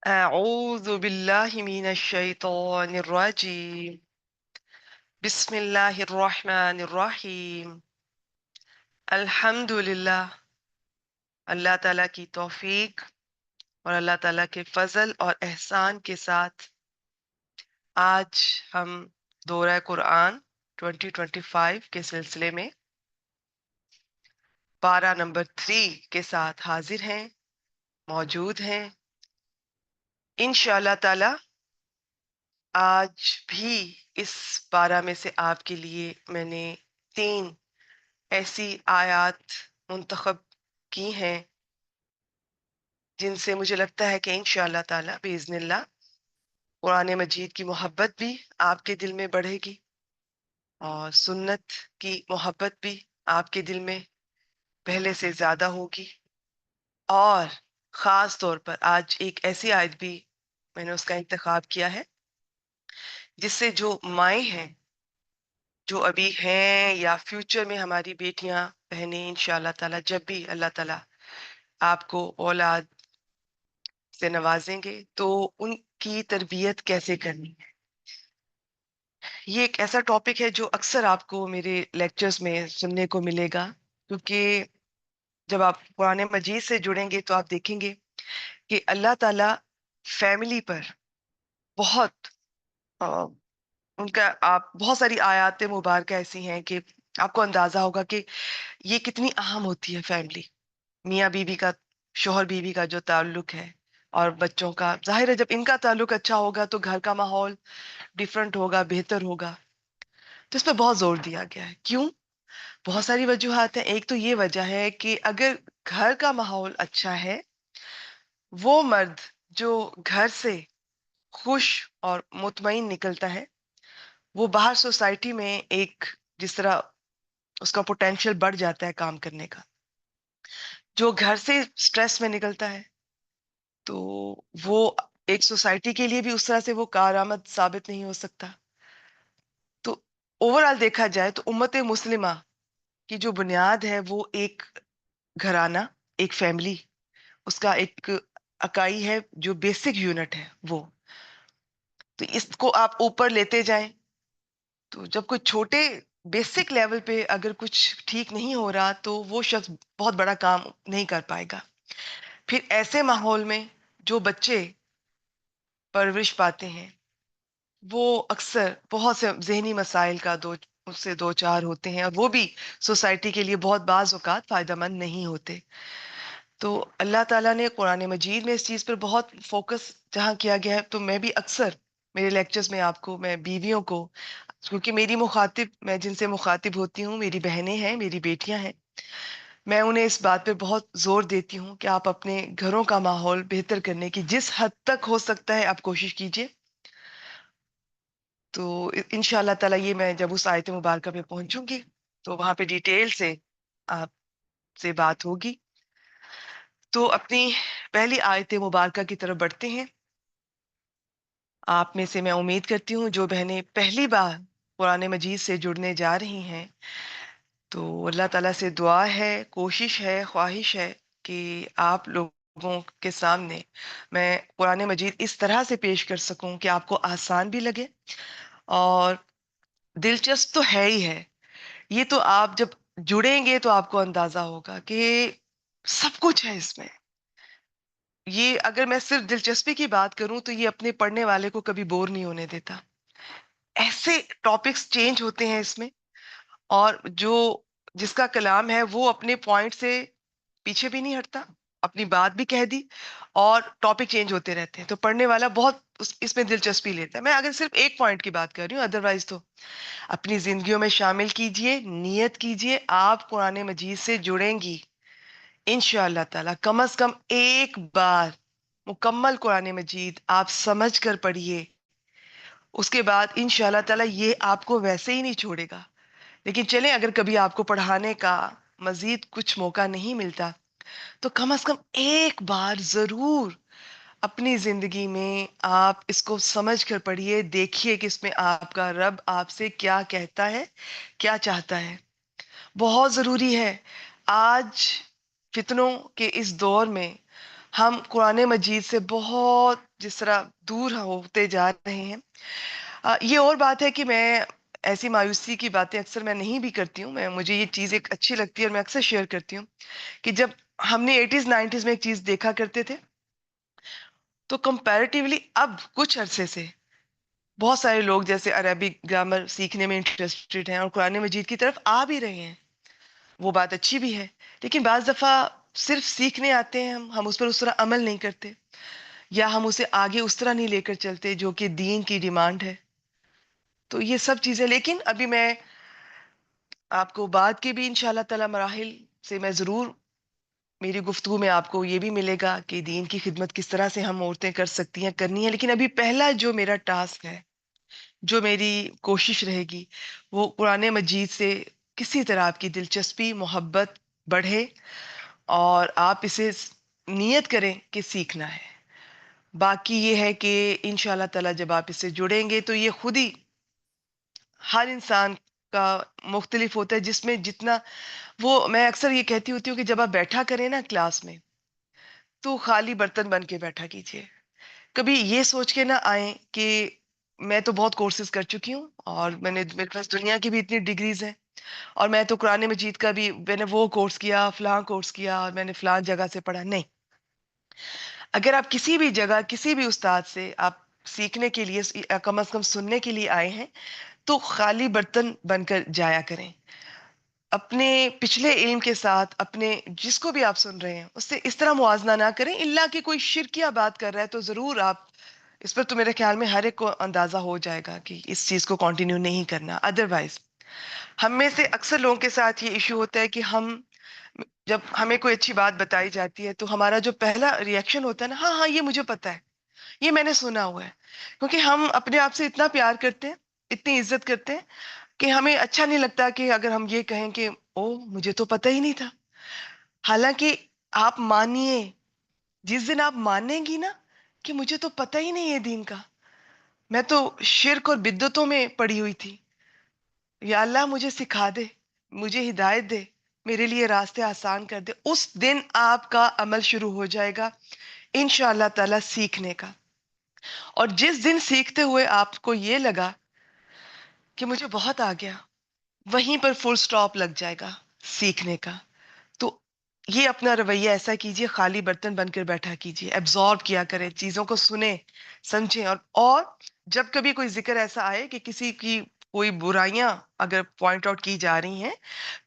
أعوذ بالله من الشيطان الرجيم. بسم الله الرحمن الرحیم. الحمد للہ. اللہ تعالیٰ کی توفیق اور اللہ تعالیٰ کے فضل اور احسان کے ساتھ آج ہم دورہ قرآن 2025 کے سلسلے میں پارہ نمبر 3 کے ساتھ حاضر ہیں، موجود ہیں. انشاءاللہ تعالیٰ آج بھی اس پارہ میں سے آپ کے لیے میں نے 3 ایسی آیات منتخب کی ہیں جن سے مجھے لگتا ہے کہ انشاءاللہ تعالیٰ بإذن اللہ قرآن مجید کی محبت بھی آپ کے دل میں بڑھے گی اور سنت کی محبت بھی آپ کے دل میں پہلے سے زیادہ ہوگی. اور خاص طور پر آج ایک ایسی آیت بھی میں نے اس کا انتخاب کیا ہے جس سے جو مائیں ہیں، جو ابھی ہیں یا فیوچر میں ہماری بیٹیاں بہنیں انشاءاللہ تعالیٰ جب بھی اللہ تعالیٰ آپ کو اولاد سے نوازیں گے تو ان کی تربیت کیسے کرنی ہے. یہ ایک ایسا ٹاپک ہے جو اکثر آپ کو میرے لیکچرز میں سننے کو ملے گا، کیونکہ جب آپ قرآن مجید سے جڑیں گے تو آپ دیکھیں گے کہ اللہ تعالیٰ فیملی پر بہت ان کا آپ بہت ساری آیات مبارکہ ایسی ہیں کہ آپ کو اندازہ ہوگا کہ یہ کتنی اہم ہوتی ہے فیملی. میاں بیوی کا، شوہر بیوی کا جو تعلق ہے اور بچوں کا، ظاہر ہے جب ان کا تعلق اچھا ہوگا تو گھر کا ماحول ڈیفرنٹ ہوگا، بہتر ہوگا. تو اس پہ بہت زور دیا گیا ہے. کیوں؟ بہت ساری وجوہات ہیں. ایک تو یہ وجہ ہے کہ اگر گھر کا ماحول اچھا ہے، وہ مرد جو گھر سے خوش اور مطمئن نکلتا ہے وہ باہر سوسائٹی میں ایک، جس طرح اس کا پوٹینشیل بڑھ جاتا ہے کام کرنے کا. جو گھر سے سٹریس میں نکلتا ہے تو وہ ایک سوسائٹی کے لیے بھی اس طرح سے وہ کارآمد ثابت نہیں ہو سکتا. تو اوورآل دیکھا جائے تو امت مسلمہ کی جو بنیاد ہے وہ ایک گھرانہ، ایک فیملی، اس کا ایک اکائی ہے جو بیسک یونٹ ہے وہ. تو اس کو آپ اوپر لیتے جائیں تو جب کوئی چھوٹے بیسک لیول پہ اگر کچھ ٹھیک نہیں ہو رہا تو وہ شخص بہت بڑا کام نہیں کر پائے گا. پھر ایسے ماحول میں جو بچے پرورش پاتے ہیں وہ اکثر بہت سے ذہنی مسائل کا اس سے دو چار ہوتے ہیں، اور وہ بھی سوسائٹی کے لیے بہت بعض اوقات فائدہ مند نہیں ہوتے. تو اللہ تعالیٰ نے قرآن مجید میں اس چیز پر بہت فوکس جہاں کیا گیا ہے، تو میں بھی اکثر میرے لیکچرز میں آپ کو، میں بیویوں کو، کیونکہ میری مخاطب، میں جن سے مخاطب ہوتی ہوں میری بہنیں ہیں، میری بیٹیاں ہیں، میں انہیں اس بات پہ بہت زور دیتی ہوں کہ آپ اپنے گھروں کا ماحول بہتر کرنے کی جس حد تک ہو سکتا ہے آپ کوشش کیجیے. تو انشاءاللہ تعالیٰ یہ میں جب اس آیت مبارکہ پہ پہنچوں گی تو وہاں پہ ڈیٹیل سے آپ سے بات ہوگی. تو اپنی پہلی آیت مبارکہ کی طرف بڑھتے ہیں. آپ میں سے میں امید کرتی ہوں جو بہنیں پہلی بار قرآن مجید سے جڑنے جا رہی ہیں تو اللہ تعالیٰ سے دعا ہے، کوشش ہے، خواہش ہے کہ آپ لوگوں کے سامنے میں قرآن مجید اس طرح سے پیش کر سکوں کہ آپ کو آسان بھی لگے اور دلچسپ تو ہے ہی ہے. یہ تو آپ جب جڑیں گے تو آپ کو اندازہ ہوگا کہ سب کچھ ہے اس میں. یہ اگر میں صرف دلچسپی کی بات کروں تو یہ اپنے پڑھنے والے کو کبھی بور نہیں ہونے دیتا. ایسے ٹاپکس چینج ہوتے ہیں اس میں، اور جو جس کا کلام ہے وہ اپنے پوائنٹ سے پیچھے بھی نہیں ہٹتا، اپنی بات بھی کہہ دی اور ٹاپک چینج ہوتے رہتے ہیں. تو پڑھنے والا بہت اس میں دلچسپی لیتا ہے. میں اگر صرف ایک پوائنٹ کی بات کر رہی ہوں، ادروائز تو اپنی زندگیوں میں شامل کیجئے، نیت کیجئے آپ قرآن مجید سے جڑیں گی انشاءاللہ تعالی. کم از کم ایک بار مکمل قرآن مجید آپ سمجھ کر پڑھیے، اس کے بعد انشاءاللہ تعالی یہ آپ کو ویسے ہی نہیں چھوڑے گا. لیکن چلیں اگر کبھی آپ کو پڑھانے کا مزید کچھ موقع نہیں ملتا تو کم از کم ایک بار ضرور اپنی زندگی میں آپ اس کو سمجھ کر پڑھیے، دیکھیے کہ اس میں آپ کا رب آپ سے کیا کہتا ہے، کیا چاہتا ہے. بہت ضروری ہے. آج فتنوں کے اس دور میں ہم قرآن مجید سے بہت جس طرح دور ہوتے جا رہے ہیں. یہ اور بات ہے کہ میں ایسی مایوسی کی باتیں اکثر میں نہیں بھی کرتی ہوں. مجھے یہ چیز ایک اچھی لگتی ہے اور میں اکثر شیئر کرتی ہوں کہ جب ہم نے 80s 90s میں ایک چیز دیکھا کرتے تھے تو کمپیریٹیولی اب کچھ عرصے سے بہت سارے لوگ جیسے عربی گرامر سیکھنے میں انٹرسٹڈ ہیں اور قرآن مجید کی طرف آ بھی رہے ہیں. وہ بات اچھی بھی ہے، لیکن بعض دفعہ صرف سیکھنے آتے ہیں ہم اس پر اس طرح عمل نہیں کرتے، یا ہم اسے آگے اس طرح نہیں لے کر چلتے جو کہ دین کی ڈیمانڈ ہے. تو یہ سب چیزیں، لیکن ابھی میں آپ کو بعد کے بھی انشاءاللہ تعالی مراحل سے میں ضرور، میری گفتگو میں آپ کو یہ بھی ملے گا کہ دین کی خدمت کس طرح سے ہم عورتیں کر سکتی ہیں، کرنی ہے. لیکن ابھی پہلا جو میرا ٹاسک ہے، جو میری کوشش رہے گی، وہ قرآن مجید سے کسی طرح آپ کی دلچسپی محبت بڑھے اور آپ اسے نیت کریں کہ سیکھنا ہے. باقی یہ ہے کہ انشاءاللہ تعالی جب آپ اس سے جڑیں گے تو یہ خود ہی ہر انسان کا مختلف ہوتا ہے، جس میں جتنا وہ، میں اکثر یہ کہتی ہوتی ہوں کہ جب آپ بیٹھا کریں نا کلاس میں تو خالی برتن بن کے بیٹھا کیجیے. کبھی یہ سوچ کے نہ آئیں کہ میں تو بہت کورسز کر چکی ہوں اور میرے پاس دنیا کی بھی اتنی ڈگریز ہیں اور میں تو قرآن مجید کا بھی، میں نے وہ کورس کیا، فلاں کورس کیا اور میں نے فلاں جگہ سے پڑھا. نہیں، اگر آپ کسی بھی جگہ کسی بھی استاد سے آپ سیکھنے کے لیے کم از کم سننے کے لیے آئے ہیں تو خالی برتن بن کر جایا کریں. اپنے پچھلے علم کے ساتھ اپنے جس کو بھی آپ سن رہے ہیں اس سے اس طرح موازنہ نہ کریں، الا کہ کوئی شرکیہ بات کر رہا ہے تو ضرور آپ اس پر، تو میرے خیال میں ہر ایک کو اندازہ ہو جائے گا کہ اس چیز کو کنٹینیو نہیں کرنا. ادروائز ہم میں سے اکثر لوگوں کے ساتھ یہ ایشو ہوتا ہے کہ ہم جب ہمیں کوئی اچھی بات بتائی جاتی ہے تو ہمارا جو پہلا ریئیکشن ہوتا ہے نا، ہاں ہاں یہ مجھے پتا ہے، یہ میں نے سنا ہوا ہے. کیونکہ ہم اپنے آپ سے اتنا پیار کرتے ہیں، اتنی عزت کرتے ہیں کہ ہمیں اچھا نہیں لگتا کہ اگر ہم یہ کہیں کہ او مجھے تو پتہ ہی نہیں تھا. حالانکہ آپ مانیے، جس دن آپ مانیں گی نا کہ مجھے تو پتہ ہی نہیں ہے دین کا، میں تو شرک اور بدعتوں میں پڑی ہوئی تھی، یا اللہ مجھے سکھا دے، مجھے ہدایت دے، میرے لیے راستے آسان کر دے، اس دن آپ کا عمل شروع ہو جائے گا انشاءاللہ تعالی سیکھنے کا. اور جس دن سیکھتے ہوئے آپ کو یہ لگا کہ مجھے بہت آ گیا، وہیں پر فل سٹاپ لگ جائے گا سیکھنے کا. تو یہ اپنا رویہ ایسا کیجئے، خالی برتن بن کر بیٹھا کیجئے، ایبزارب کیا کریں، چیزوں کو سنیں سمجھیں. اور جب کبھی کوئی ذکر ایسا آئے کہ کسی کی کوئی برائیاں اگر پوائنٹ آؤٹ کی جا رہی ہیں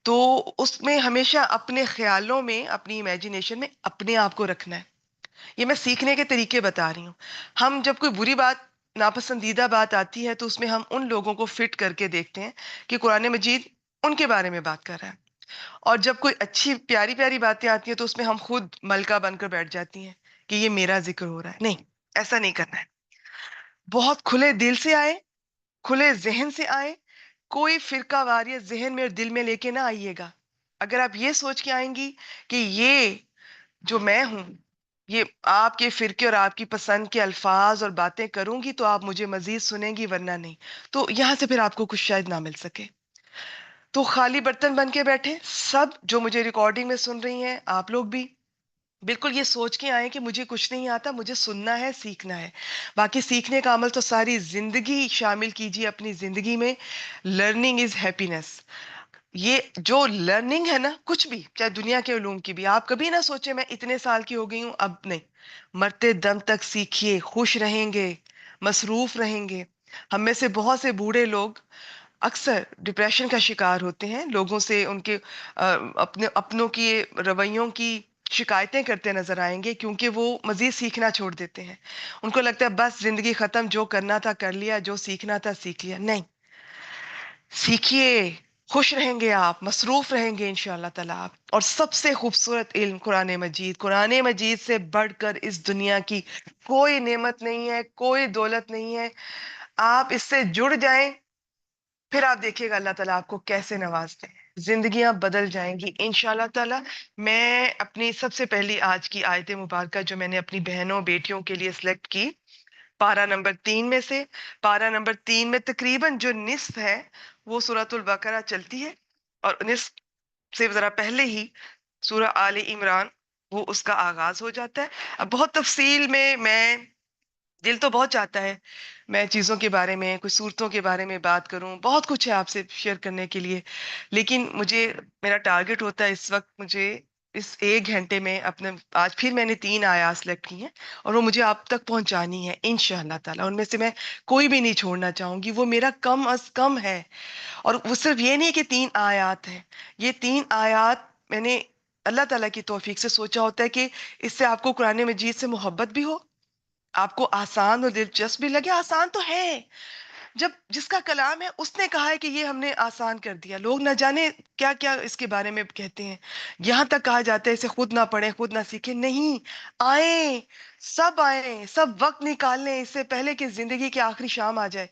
تو اس میں ہمیشہ اپنے خیالوں میں، اپنی امیجنیشن میں اپنے آپ کو رکھنا ہے. یہ میں سیکھنے کے طریقے بتا رہی ہوں. ہم جب کوئی بری بات، ناپسندیدہ بات آتی ہے تو اس میں ہم ان لوگوں کو فٹ کر کے دیکھتے ہیں کہ قرآن مجید ان کے بارے میں بات کر رہا ہے. اور جب کوئی اچھی پیاری پیاری باتیں آتی ہیں تو اس میں ہم خود ملکہ بن کر بیٹھ جاتی ہیں کہ یہ میرا ذکر ہو رہا ہے. نہیں، ایسا نہیں کرنا ہے. بہت کھلے دل سے آئے، کھلے ذہن سے آئے، کوئی فرقہ واریت ذہن میں اور دل میں لے کے نہ آئیے گا. اگر آپ یہ سوچ کے آئیں گی کہ یہ جو میں ہوں یہ آپ کے فرقے اور آپ کی پسند کے الفاظ اور باتیں کروں گی تو آپ مجھے مزید سنیں گی، ورنہ نہیں. تو یہاں سے پھر آپ کو کچھ شاید نہ مل سکے. تو خالی برتن بن کے بیٹھے سب جو مجھے ریکارڈنگ میں سن رہی ہیں، آپ لوگ بھی بالکل یہ سوچ کے آئیں کہ مجھے کچھ نہیں آتا، مجھے سننا ہے، سیکھنا ہے. باقی سیکھنے کا عمل تو ساری زندگی شامل کیجیے اپنی زندگی میں. Learning is happiness. یہ جو لرننگ ہے نا، کچھ بھی، چاہے دنیا کے علوم کی بھی، آپ کبھی نہ سوچیں میں اتنے سال کی ہو گئی ہوں اب نہیں. مرتے دم تک سیکھیے، خوش رہیں گے، مصروف رہیں گے. ہم میں سے بہت سے بوڑھے لوگ اکثر ڈپریشن کا شکار ہوتے ہیں، لوگوں سے ان کے اپنے اپنوں کی رویوں کی شکایتیں کرتے نظر آئیں گے کیونکہ وہ مزید سیکھنا چھوڑ دیتے ہیں. ان کو لگتا ہے بس زندگی ختم، جو کرنا تھا کر لیا، جو سیکھنا تھا سیکھ لیا. نہیں، سیکھیے، خوش رہیں گے آپ، مصروف رہیں گے انشاءاللہ تعالیٰ آپ. اور سب سے خوبصورت علم قرآن مجید، قرآن مجید سے بڑھ کر اس دنیا کی کوئی نعمت نہیں ہے، کوئی دولت نہیں ہے. آپ اس سے جڑ جائیں، پھر آپ دیکھیے گا اللہ تعالیٰ آپ کو کیسے نوازتے ہیں. زندگیاں بدل جائیں گی انشاءاللہ تعالیٰ. میں اپنی سب سے پہلی آج کی آیت مبارکہ جو میں نے اپنی بہنوں بیٹیوں کے لیے سلیکٹ کی، پارہ نمبر 3 میں سے، پارہ نمبر 3 میں تقریباً جو نصف ہے وہ سورۃ البقرہ چلتی ہے، اور نصف سے ذرا پہلے ہی سورہ آل عمران وہ اس کا آغاز ہو جاتا ہے. اب بہت تفصیل میں دل تو بہت چاہتا ہے میں چیزوں کے بارے میں، کچھ صورتوں کے بارے میں بات کروں، بہت کچھ ہے آپ سے شیئر کرنے کے لیے، لیکن مجھے میرا ٹارگٹ ہوتا ہے اس وقت، مجھے اس 1 گھنٹے میں اپنے، آج پھر میں نے 3 آیات سلیکٹ کی ہیں اور وہ مجھے آپ تک پہنچانی ہے انشاءاللہ تعالیٰ. ان میں سے میں کوئی بھی نہیں چھوڑنا چاہوں گی، وہ میرا کم از کم ہے. اور وہ صرف یہ نہیں کہ 3 آیات ہیں، یہ 3 آیات میں نے اللہ تعالیٰ کی توفیق سے سوچا ہوتا ہے کہ اس سے آپ کو قرآن مجید سے محبت بھی ہو، آپ کو آسان اور دلچسپ بھی لگے. آسان تو ہے، جب جس کا کلام ہے اس نے کہا ہے کہ یہ ہم نے آسان کر دیا. لوگ نہ جانے کیا کیا اس کے بارے میں کہتے ہیں، یہاں تک کہا جاتا ہے اسے خود نہ پڑھیں، خود نہ سیکھیں. نہیں، آئیں، سب آئیں، سب وقت نکال لیں اس سے پہلے کہ زندگی کی آخری شام آ جائے.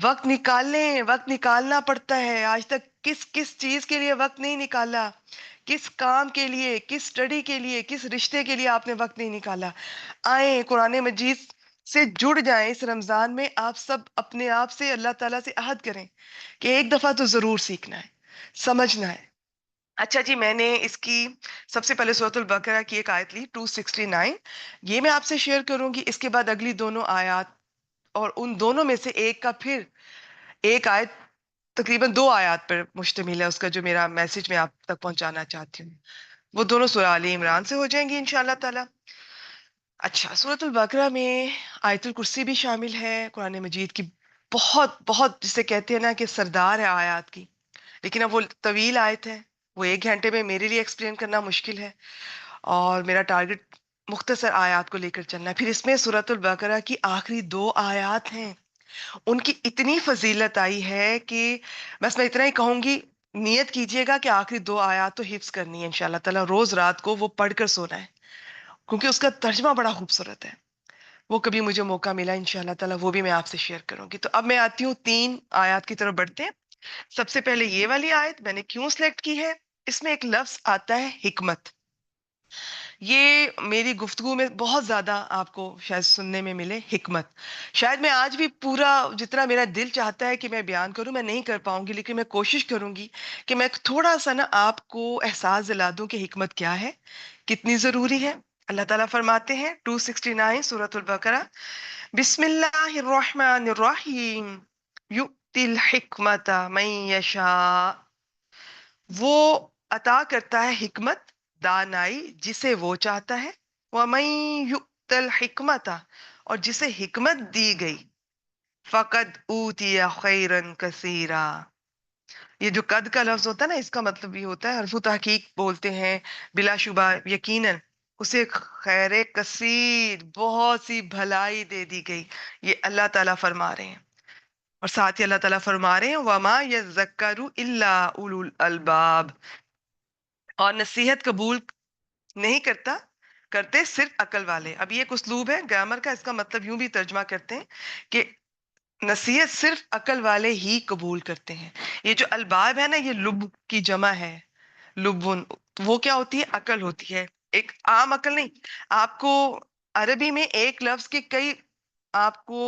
وقت نکال لیں، وقت نکالنا پڑتا ہے. آج تک کس کس چیز کے لیے وقت نہیں نکالا، کس کام کے لیے، کس اسٹڈی کے لیے، کس رشتے کے لیے آپ نے وقت نہیں نکالا. آئیں قرآن مجید سے جڑ جائیں. اس رمضان میں آپ سب اپنے آپ سے اللہ تعالیٰ سے عہد کریں کہ ایک دفعہ تو ضرور سیکھنا ہے، سمجھنا ہے. اچھا جی، میں نے اس کی سب سے پہلے سورۃ البقرہ کی ایک آیت لی 269، یہ میں آپ سے شیئر کروں گی. اس کے بعد اگلی دونوں آیات، اور ان دونوں میں سے ایک کا پھر ایک آیت تقریباً 2 آیات پر مشتمل ہے، اس کا جو میرا میسج میں آپ تک پہنچانا چاہتی ہوں. وہ دونوں سورہ آل عمران سے ہو جائیں گی انشاءاللہ تعالی. اچھا، سورۃ البقرہ میں آیت الکرسی بھی شامل ہے، قرآن مجید کی بہت بہت جسے کہتے ہیں نا کہ سردار ہے آیات کی. لیکن اب وہ طویل آیت ہے، وہ 1 گھنٹے میں میرے لیے ایکسپلین کرنا مشکل ہے، اور میرا ٹارگٹ مختصر آیات کو لے کر چلنا ہے. پھر اس میں سورۃ البقرہ کی آخری 2 آیات ہیں، ان کی اتنی فضیلت آئی ہے کہ بس میں اتنا ہی کہوں گی، نیت کیجئے گا کہ آخری 2 آیات تو حفظ کرنی ہے انشاءاللہ تعالیٰ. روز رات کو وہ پڑھ کر سونا ہے، کیونکہ اس کا ترجمہ بڑا خوبصورت ہے. وہ کبھی مجھے موقع ملا انشاءاللہ تعالیٰ وہ بھی میں آپ سے شیئر کروں گی. تو اب میں آتی ہوں 3 آیات کی طرف بڑھتے ہیں. سب سے پہلے یہ والی آیت میں نے کیوں سلیکٹ کی ہے، اس میں ایک لفظ آتا ہے حکمت. یہ میری گفتگو میں بہت زیادہ آپ کو شاید سننے میں ملے، حکمت. شاید میں آج بھی پورا جتنا میرا دل چاہتا ہے کہ میں بیان کروں میں نہیں کر پاؤں گی، لیکن میں کوشش کروں گی کہ میں تھوڑا سا نا آپ کو احساس دلا دوں کہ حکمت کیا ہے، کتنی ضروری ہے. اللہ تعالیٰ فرماتے ہیں 269 سورۃ البقرہ، بسم اللہ الرحمن الرحیم، یؤتی الحکمت من یشاء، وہ عطا کرتا ہے حکمت، دانائی جسے وہ چاہتا ہے. وَمَن يُؤْتَ الْحِكْمَةَ، اور جسے حکمت دی گئی، فَقَدْ أُوتِيَ خَيْرًا كَثِيرًا. یہ جو قد کا لفظ ہوتا ہے نا، اس کا مطلب یہ ہوتا ہے، حرف تحقیق بولتے ہیں، بلا شبہ یقیناً اسے خیر کثیر، بہت سی بھلائی دے دی گئی. یہ اللہ تعالیٰ فرما رہے ہیں، اور ساتھ ہی اللہ تعالیٰ فرما رہے ہیں وَمَا يَذَّكَّرُ إِلَّا أُولُو الْأَلْبَابِ، اور نصیحت قبول نہیں کرتے صرف عقل والے. اب یہ ایک اسلوب ہے گرامر کا، اس کا مطلب یوں بھی ترجمہ کرتے ہیں کہ نصیحت صرف عقل والے ہی قبول کرتے ہیں. یہ جو الباب ہے نا، یہ لب کی جمع ہے، لبن. وہ کیا ہوتی ہے؟ عقل ہوتی ہے، ایک عام عقل نہیں. آپ کو عربی میں ایک لفظ کے کئی، آپ کو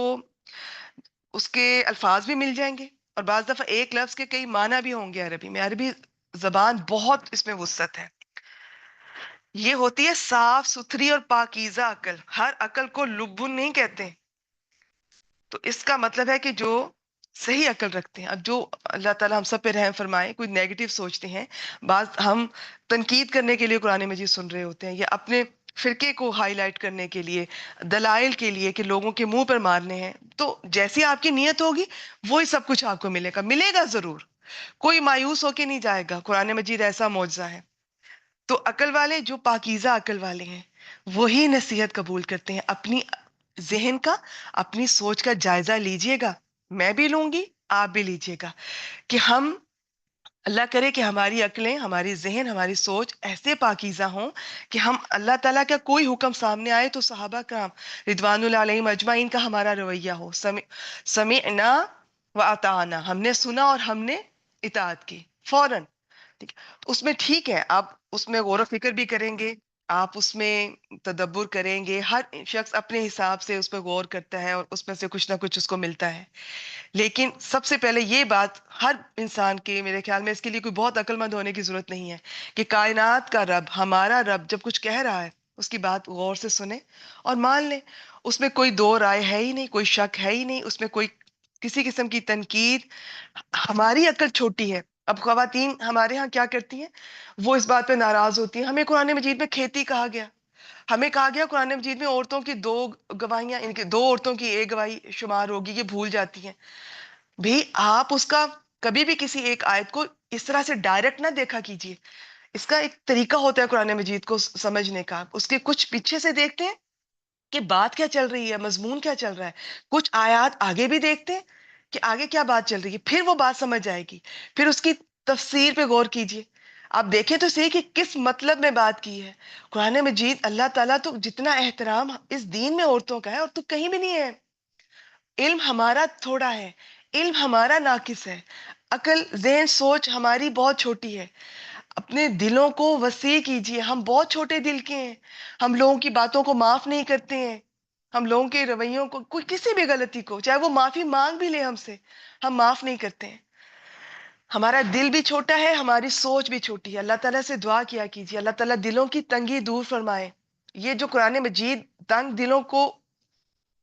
اس کے الفاظ بھی مل جائیں گے، اور بعض دفعہ ایک لفظ کے کئی معنی بھی ہوں گے عربی میں. عربی زبان بہت اس میں وسعت ہے. یہ ہوتی ہے صاف ستھری اور پاکیزہ عقل. ہر عقل کو لبن نہیں کہتے. تو اس کا مطلب ہے کہ جو صحیح عقل رکھتے ہیں. اب جو اللہ تعالیٰ ہم سب پہ رحم فرمائے، کوئی نیگیٹو سوچتے ہیں، بعض ہم تنقید کرنے کے لیے قرآن مجید سن رہے ہوتے ہیں، یا اپنے فرقے کو ہائی لائٹ کرنے کے لیے، دلائل کے لیے کہ لوگوں کے منہ پر مارنے ہیں. تو جیسی آپ کی نیت ہوگی وہی سب کچھ آپ کو ملے گا ضرور. کوئی مایوس ہو کے نہیں جائے گا. قرآن مجید ایسا معجزہ ہے. تو عقل والے، جو پاکیزہ عقل والے ہیں، وہی نصیحت قبول کرتے ہیں. اپنی ذہن کا، اپنی سوچ کا جائزہ لیجئے گا. میں بھی لوں گی، آپ بھی لیجئے گا، کہ ہم، اللہ کرے کہ ہماری عقلیں، ہماری ذہن، ہماری سوچ ایسے پاکیزہ ہوں کہ ہم اللہ تعالیٰ کا کوئی حکم سامنے آئے تو صحابہ کرام رضوان اللہ علیہم اجمعین کا ہمارا رویہ ہو، سمعنا و اطعنا، ہم نے سنا اور ہم نے اطاعت کی فوراً. ٹھیک ہے، تو اس میں ٹھیک ہے، آپ اس میں غور و فکر بھی کریں گے، آپ اس میں تدبر کریں گے. ہر شخص اپنے حساب سے اس پہ غور کرتا ہے، اور اس میں سے کچھ نہ کچھ اس کو ملتا ہے. لیکن سب سے پہلے یہ بات ہر انسان کے، میرے خیال میں اس کے لیے کوئی بہت عقل مند ہونے کی ضرورت نہیں ہے، کہ کائنات کا رب، ہمارا رب جب کچھ کہہ رہا ہے اس کی بات غور سے سنیں اور مان لیں. اس میں کوئی دو رائے ہے ہی نہیں، کوئی شک ہے ہی نہیں، اس میں کوئی کسی قسم کی تنقید. ہماری عقل چھوٹی ہے. اب خواتین ہمارے ہاں کیا کرتی ہیں، وہ اس بات پہ ناراض ہوتی ہیں. ہمیں قرآن مجید میں کھیتی کہا گیا، ہمیں کہا گیا قرآن مجید میں عورتوں کی دو گواہیاں، ان کی دو عورتوں کی ایک گواہی شمار ہوگی، یہ بھول جاتی ہیں. بھی آپ اس کا کبھی بھی کسی ایک آیت کو اس طرح سے ڈائریکٹ نہ دیکھا کیجیے. اس کا ایک طریقہ ہوتا ہے قرآن مجید کو سمجھنے کا. اس کے کچھ پیچھے سے دیکھتے ہیں کہ بات کیا چل رہی ہے، مضمون کیا چل رہا ہے. کچھ آیات آگے بھی دیکھتے ہیں کہ آگے کیا بات چل رہی ہے، پھر وہ بات سمجھ جائے گی. پھر اس کی تفسیر پہ غور کیجیے. آپ دیکھیں تو صحیح کہ کس مطلب میں بات کی ہے. قرآن مجید اللہ تعالیٰ تو جتنا احترام اس دین میں عورتوں کا ہے اور تو کہیں بھی نہیں ہے. علم ہمارا تھوڑا ہے، علم ہمارا ناقص ہے، عقل ذہن سوچ ہماری بہت چھوٹی ہے. اپنے دلوں کو وسیع کیجیے. ہم بہت چھوٹے دل کے ہیں. ہم لوگوں کی باتوں کو معاف نہیں کرتے ہیں. ہم لوگوں کے رویوں کو، کوئی کسی بھی غلطی کو چاہے وہ معافی مانگ بھی لے ہم سے، ہم معاف نہیں کرتے ہیں. ہمارا دل بھی چھوٹا ہے، ہماری سوچ بھی چھوٹی ہے. اللہ تعالیٰ سے دعا کیا کیجیے اللہ تعالیٰ دلوں کی تنگی دور فرمائے. یہ جو قرآن مجید تنگ دلوں کو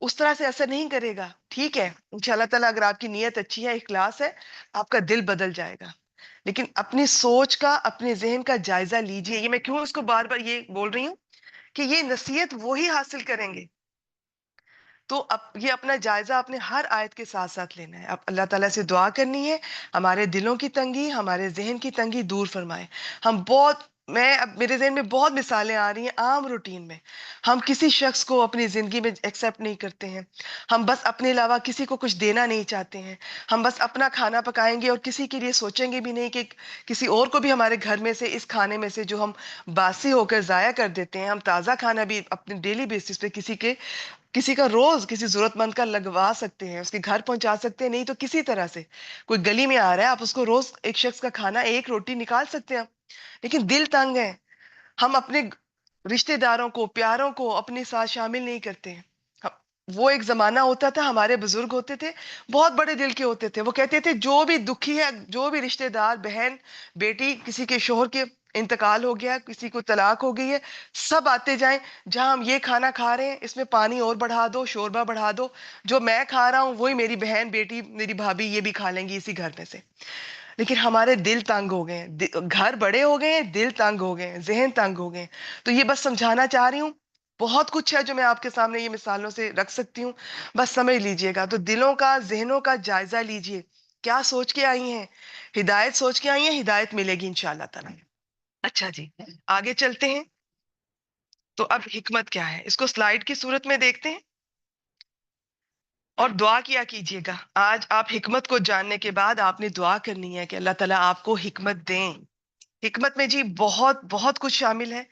اس طرح سے اثر نہیں کرے گا. ٹھیک ہے انشاءاللہ تعالیٰ اگر آپ کی نیت اچھی ہے، اخلاص ہے، آپ کا دل بدل جائے گا. لیکن اپنی سوچ کا، اپنے ذہن کا جائزہ لیجئے. یہ میں کیوں اس کو بار بار یہ بول رہی ہوں کہ یہ نصیحت وہی حاصل کریں گے. تو اب یہ اپنا جائزہ اپنے ہر آیت کے ساتھ ساتھ لینا ہے. اب اللہ تعالیٰ سے دعا کرنی ہے ہمارے دلوں کی تنگی، ہمارے ذہن کی تنگی دور فرمائے. ہم بہت، میں اب میرے ذہن میں بہت مثالیں آ رہی ہیں عام روٹین میں. ہم کسی شخص کو اپنی زندگی میں ایکسیپٹ نہیں کرتے ہیں. ہم بس اپنے علاوہ کسی کو کچھ دینا نہیں چاہتے ہیں. ہم بس اپنا کھانا پکائیں گے اور کسی کے لیے سوچیں گے بھی نہیں کہ کسی اور کو بھی ہمارے گھر میں سے، اس کھانے میں سے جو ہم باسی ہو کر ضائع کر دیتے ہیں، ہم تازہ کھانا بھی اپنے ڈیلی بیسس پہ کسی کا روز کسی ضرورت مند کا لگوا سکتے ہیں، اس کے گھر پہنچا سکتے ہیں. نہیں تو کسی طرح سے کوئی گلی میں آ رہا ہے، آپ اس کو روز ایک شخص کا کھانا، ایک روٹی نکال سکتے ہیں. لیکن دل تنگ ہے، ہم اپنے رشتہ داروں کو، پیاروں کو اپنے ساتھ شامل نہیں کرتے ہیں. وہ ایک زمانہ ہوتا تھا، ہمارے بزرگ ہوتے تھے بہت بڑے دل کے ہوتے تھے. وہ کہتے تھے جو بھی دکھی ہے، جو بھی رشتہ دار، بہن بیٹی، کسی کے شوہر کے انتقال ہو گیا، کسی کو طلاق ہو گئی ہے، سب آتے جائیں. جہاں ہم یہ کھانا کھا رہے ہیں اس میں پانی اور بڑھا دو، شوربہ بڑھا دو. جو میں کھا رہا ہوں وہی میری بہن بیٹی، میری بھابھی یہ بھی کھا لیں گی اسی گھر میں سے. لیکن ہمارے دل تنگ ہو گئے ہیں، گھر بڑے ہو گئے ہیں، دل تنگ ہو گئے ہیں، ذہن تنگ ہو گئے ہیں. تو یہ بس سمجھانا چاہ رہی ہوں. بہت کچھ ہے جو میں آپ کے سامنے یہ مثالوں سے رکھ سکتی ہوں، بس سمجھ لیجئے گا. تو دلوں کا، ذہنوں کا جائزہ لیجئے. کیا سوچ کے آئی ہیں؟ ہدایت سوچ کے آئی ہیں، ہدایت ملے گی انشاءاللہ تعالی. اچھا جی، آگے چلتے ہیں. تو اب حکمت کیا ہے اس کو سلائیڈ کی صورت میں دیکھتے ہیں اور دعا کیا کیجئے گا. آج آپ حکمت کو جاننے کے بعد آپ نے دعا کرنی ہے کہ اللہ تعالیٰ آپ کو حکمت دیں. حکمت میں جی بہت بہت کچھ شامل ہے.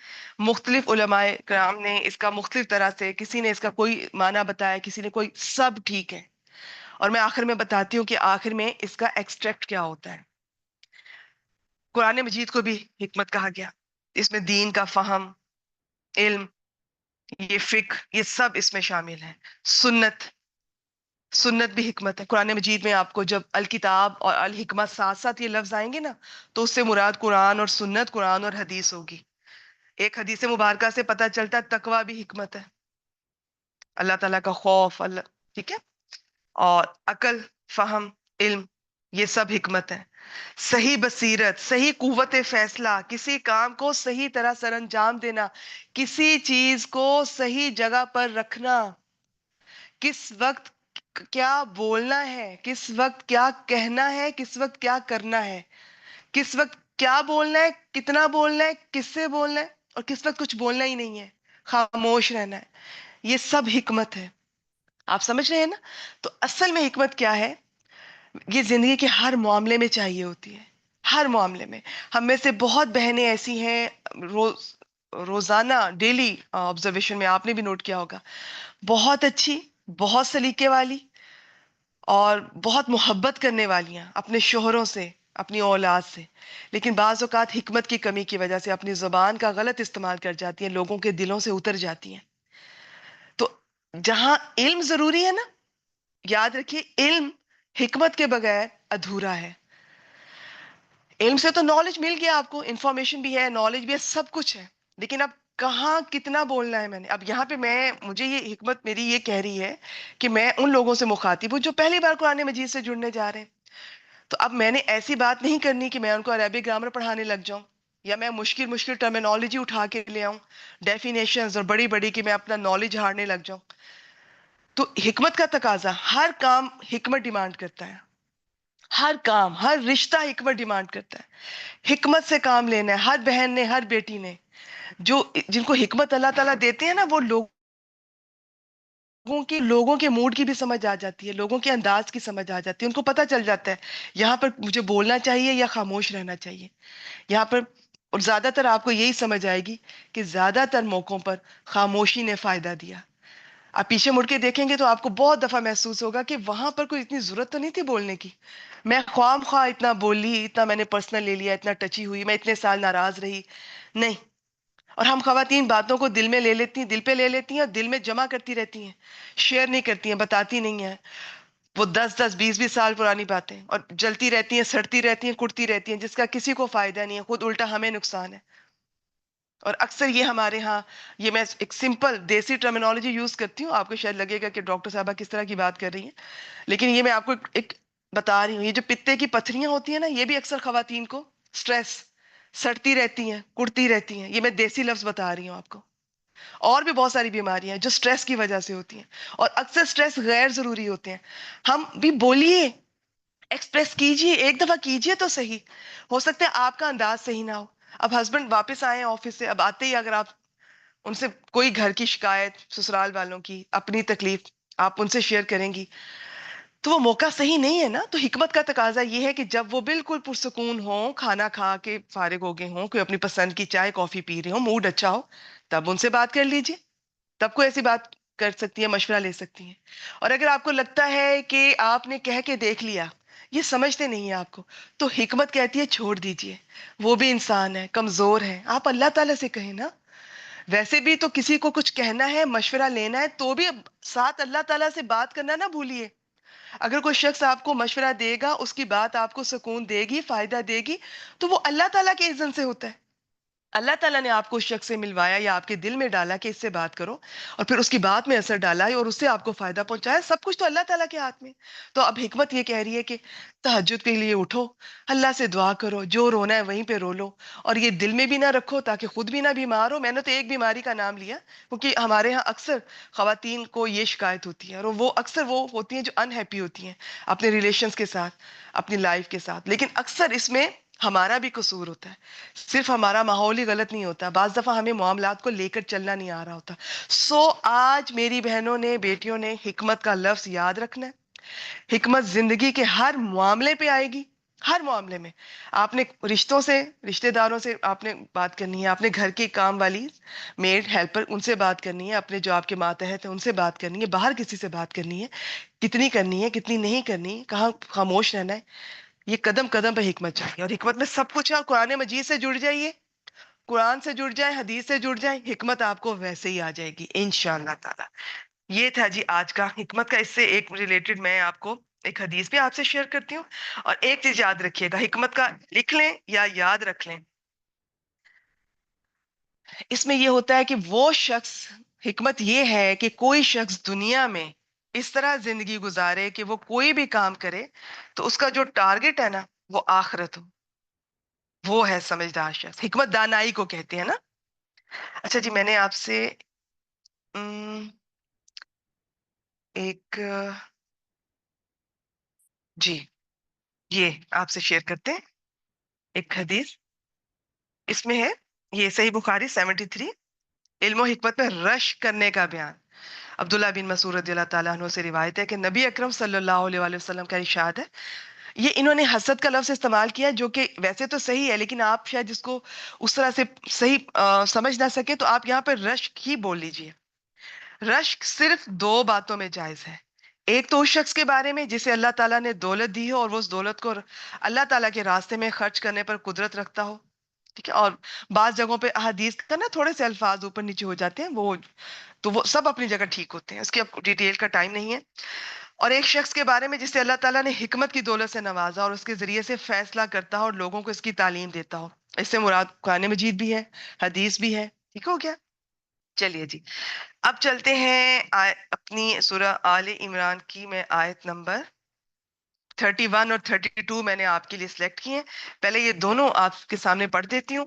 مختلف علماء کرام نے اس کا مختلف طرح سے، کسی نے اس کا کوئی معنی بتایا، کسی نے کوئی، سب ٹھیک ہے. اور میں آخر میں بتاتی ہوں کہ آخر میں اس کا ایکسٹریکٹ کیا ہوتا ہے. قرآن مجید کو بھی حکمت کہا گیا. اس میں دین کا فہم، علم، یہ فقہ، یہ سب اس میں شامل ہے. سنت، سنت بھی حکمت ہے. قرآن مجید میں آپ کو جب الکتاب اور الحکمت ساتھ ساتھ یہ لفظ آئیں گے نا، تو اس سے مراد قرآن اور سنت، قرآن اور حدیث ہوگی. ایک حدیث مبارکہ سے پتہ چلتا ہے تقوی بھی حکمت ہے، اللہ تعالیٰ کا خوف. اللہ، ٹھیک ہے. اور عقل، فہم، علم، یہ سب حکمت ہے. صحیح بصیرت، صحیح قوت فیصلہ، کسی کام کو صحیح طرح سر انجام دینا، کسی چیز کو صحیح جگہ پر رکھنا، کس وقت کیا بولنا ہے، کس وقت کیا کہنا ہے، کس وقت کیا کرنا ہے، کس وقت کیا بولنا ہے، کتنا بولنا ہے، کس سے بولنا ہے، اور کس وقت کچھ بولنا ہی نہیں ہے، خاموش رہنا ہے. یہ سب حکمت ہے. آپ سمجھ رہے ہیں نا؟ تو اصل میں حکمت کیا ہے؟ یہ زندگی کے ہر معاملے میں چاہیے ہوتی ہے، ہر معاملے میں. ہم میں سے بہت بہنیں ایسی ہیں، روزانہ ڈیلی آبزرویشن میں آپ نے بھی نوٹ کیا ہوگا، بہت اچھی، بہت سلیقے والی اور بہت محبت کرنے والیاں اپنے شوہروں سے، اپنی اولاد سے. لیکن بعض اوقات حکمت کی کمی کی وجہ سے اپنی زبان کا غلط استعمال کر جاتی ہیں، لوگوں کے دلوں سے اتر جاتی ہیں. تو جہاں علم ضروری ہے نا، یاد رکھیے علم حکمت کے بغیر ادھورا ہے. علم سے تو نالج مل گیا آپ کو، انفارمیشن بھی ہے، نالج بھی ہے، سب کچھ ہے. لیکن اب کہاں کتنا بولنا ہے میں نے. اب یہاں پہ مجھے یہ حکمت میری یہ کہہ رہی ہے کہ میں ان لوگوں سے مخاطب ہوں جو پہلی بار قرآن مجید سے جڑنے جا رہے ہیں. تو اب میں نے ایسی بات نہیں کرنی کہ میں ان کو عربی گرامر پڑھانے لگ جاؤں یا میں مشکل مشکل ٹرمینالوجی اٹھا کے لے آؤں، ڈیفینیشنز اور بڑی بڑی کہ میں اپنا نالج ہارنے لگ جاؤں. تو حکمت کا تقاضا، ہر کام حکمت ڈیمانڈ کرتا ہے. ہر کام، ہر رشتہ حکمت ڈیمانڈ کرتا ہے. حکمت سے کام لینا ہے. ہر بہن نے، ہر بیٹی نے، جن کو حکمت اللہ تعالیٰ دیتے ہیں نا، وہ لوگوں کے موڈ کی بھی سمجھ آ جاتی ہے، لوگوں کے انداز کی سمجھ آ جاتی ہے. ان کو پتہ چل جاتا ہے یہاں پر مجھے بولنا چاہیے یا خاموش رہنا چاہیے یہاں پر. اور زیادہ تر آپ کو یہی سمجھ آئے گی کہ زیادہ تر موقعوں پر خاموشی نے فائدہ دیا. آپ پیچھے مڑ کے دیکھیں گے تو آپ کو بہت دفعہ محسوس ہوگا کہ وہاں پر کوئی اتنی ضرورت تو نہیں تھی بولنے کی. میں خواہ خواہ اتنا بولی، اتنا میں نے پرسنل لے لیا، اتنا ٹچی ہوئی، میں اتنے سال ناراض رہی. نہیں. اور ہم خواتین باتوں کو دل میں لے لیتی ہیں، دل پہ لے لیتی ہیں اور دل میں جمع کرتی رہتی ہیں، شیئر نہیں کرتی ہیں، بتاتی نہیں ہیں. وہ 10 10 20 20 سال پرانی باتیں اور جلتی رہتی ہیں، سڑتی رہتی ہیں، کٹتی رہتی ہیں، جس کا کسی کو فائدہ نہیں ہے، خود الٹا ہمیں نقصان ہے. اور اکثر یہ ہمارے ہاں، یہ میں ایک سمپل دیسی ٹرمینالوجی یوز کرتی ہوں، آپ کو شاید لگے گا کہ ڈاکٹر صاحبہ کس طرح کی بات کر رہی ہیں، لیکن یہ میں آپ کو ایک بتا رہی ہوں. یہ جو پتے کی پتھریاں ہوتی ہیں نا، یہ بھی اکثر خواتین کو سٹریس، سڑتی رہتی ہیں، کڑتی رہتی ہیں. یہ میں دیسی لفظ بتا رہی ہوں آپ کو. اور بھی بہت ساری بیماریاں ہیں جو سٹریس کی وجہ سے ہوتی ہیں، اور اکثر سٹریس غیر ضروری ہوتے ہیں. ہم بھی بولیے، ایکسپریس کیجئے، ایک دفعہ کیجئے تو صحیح. ہو سکتا ہے آپ کا انداز صحیح نہ ہو. اب ہسبینڈ واپس آئے آفس سے، اب آتے ہی اگر آپ ان سے کوئی گھر کی شکایت، سسرال والوں کی، اپنی تکلیف آپ ان سے شیئر کریں گی تو وہ موقع صحیح نہیں ہے نا. تو حکمت کا تقاضا یہ ہے کہ جب وہ بالکل پرسکون ہوں، کھانا کھا کے فارغ ہو گئے ہوں، کوئی اپنی پسند کی چائے کافی پی رہے ہوں، موڈ اچھا ہو، تب ان سے بات کر لیجیے. تب کوئی ایسی بات کر سکتی ہے، مشورہ لے سکتی ہیں. اور اگر آپ کو لگتا ہے کہ آپ نے کہہ کے دیکھ لیا، یہ سمجھتے نہیں ہیں آپ کو، تو حکمت کہتی ہے چھوڑ دیجیے. وہ بھی انسان ہے، کمزور ہے. آپ اللہ تعالیٰ سے کہیں نا. ویسے بھی تو کسی کو کچھ کہنا ہے، مشورہ لینا ہے، تو بھی ساتھ اللہ تعالیٰ سے بات کرنا نہ بھولیے. اگر کوئی شخص آپ کو مشورہ دے گا، اس کی بات آپ کو سکون دے گی، فائدہ دے گی، تو وہ اللہ تعالیٰ کے اذن سے ہوتا ہے. اللہ تعالیٰ نے آپ کو اس شخص سے ملوایا یا آپ کے دل میں ڈالا کہ اس سے بات کرو، اور پھر اس کی بات میں اثر ڈالا ہے اور اس سے آپ کو فائدہ پہنچایا. سب کچھ تو اللہ تعالیٰ کے ہاتھ میں. تو اب حکمت یہ کہہ رہی ہے کہ تہجد کے لیے اٹھو، اللہ سے دعا کرو، جو رونا ہے وہیں پہ رو لو، اور یہ دل میں بھی نہ رکھو تاکہ خود بھی نہ بیمار ہو. میں نے تو ایک بیماری کا نام لیا کیونکہ ہمارے ہاں اکثر خواتین کو یہ شکایت ہوتی ہے، اور وہ اکثر وہ ہوتی ہیں جو انہیپی ہوتی ہیں اپنے ریلیشنز کے ساتھ، اپنی لائف کے ساتھ. لیکن اکثر اس میں ہمارا بھی قصور ہوتا ہے. صرف ہمارا ماحول ہی غلط نہیں ہوتا، بعض دفعہ ہمیں معاملات کو لے کر چلنا نہیں آ رہا ہوتا. آج میری بہنوں نے، بیٹیوں نے حکمت کا لفظ یاد رکھنا ہے. حکمت زندگی کے ہر معاملے پہ آئے گی، ہر معاملے میں. آپ نے رشتوں سے، رشتہ داروں سے آپ نے بات کرنی ہے، آپ نے گھر کی کام والی، میڈ، ہیلپر، ان سے بات کرنی ہے، اپنے جو آپ کے ماتحت ہیں ان سے بات کرنی ہے، باہر کسی سے بات کرنی ہے، کتنی کرنی ہے، کتنی نہیں کرنی، کہاں خاموش رہنا ہے. یہ قدم قدم پہ حکمت چاہیے، اور حکمت میں سب کچھ ہے. قرآن مجید سے جڑ جائیے، قرآن سے جڑ جائیں، حدیث سے جڑ جائیں، حکمت آپ کو ویسے ہی آ جائے گی انشاءاللہ تعالی. یہ تھا جی آج کا حکمت کا. اس سے ایک ریلیٹڈ میں آپ کو ایک حدیث بھی آپ سے شیئر کرتی ہوں. اور ایک چیز یاد رکھیے گا، حکمت کا لکھ لیں یا یاد رکھ لیں، اس میں یہ ہوتا ہے کہ وہ شخص، حکمت یہ ہے کہ کوئی شخص دنیا میں اس طرح زندگی گزارے کہ وہ کوئی بھی کام کرے تو اس کا جو ٹارگٹ ہے نا، وہ آخرت ہو. وہ ہے سمجھدار شخص. حکمت دانائی کو کہتے ہیں نا. اچھا جی، میں نے آپ سے ام، ایک جی، یہ آپ سے شیئر کرتے ہیں ایک حدیث. اس میں ہے، یہ صحیح بخاری 73، علم و حکمت میں رشک کرنے کا بیان. عبداللہ بن مسعود رضی اللہ تعالیٰ عنہ سے روایت ہے کہ نبی اکرم صلی اللہ علیہ وآلہ وسلم کا ارشاد ہے. یہ انہوں نے حسد کا لفظ استعمال کیا جو کہ ویسے تو صحیح ہے، لیکن آپ شاید جس کو اس طرح سے صحیح سمجھ نہ سکے تو آپ یہاں پہ رشک ہی بول لیجئے. رشک صرف دو باتوں میں جائز ہے. ایک تو اس شخص کے بارے میں جسے اللہ تعالیٰ نے دولت دی ہو اور وہ اس دولت کو اللہ تعالیٰ کے راستے میں خرچ کرنے پر قدرت رکھتا ہو. ٹھیک ہے. اور بعض جگہوں پہ حدیث کا نا تھوڑے سے الفاظ اوپر نیچے ہو جاتے ہیں، وہ تو وہ سب اپنی جگہ ٹھیک ہوتے ہیں، اس کی اب ڈیٹیل کا ٹائم نہیں ہے. اور ایک شخص کے بارے میں جسے اللہ تعالیٰ نے حکمت کی دولت سے نوازا اور اس کے ذریعے سے فیصلہ کرتا ہو اور لوگوں کو اس کی تعلیم دیتا ہو. اس سے مراد قرآن مجید بھی ہے، حدیث بھی ہے. ٹھیک ہو گیا. چلیے جی، اب چلتے ہیں اپنی سورہ آل عمران کی میں آیت نمبر 31 اور 32 میں نے آپ کے لیے سلیکٹ کی ہیں. پہلے یہ دونوں آپ کے سامنے پڑھ دیتی ہوں،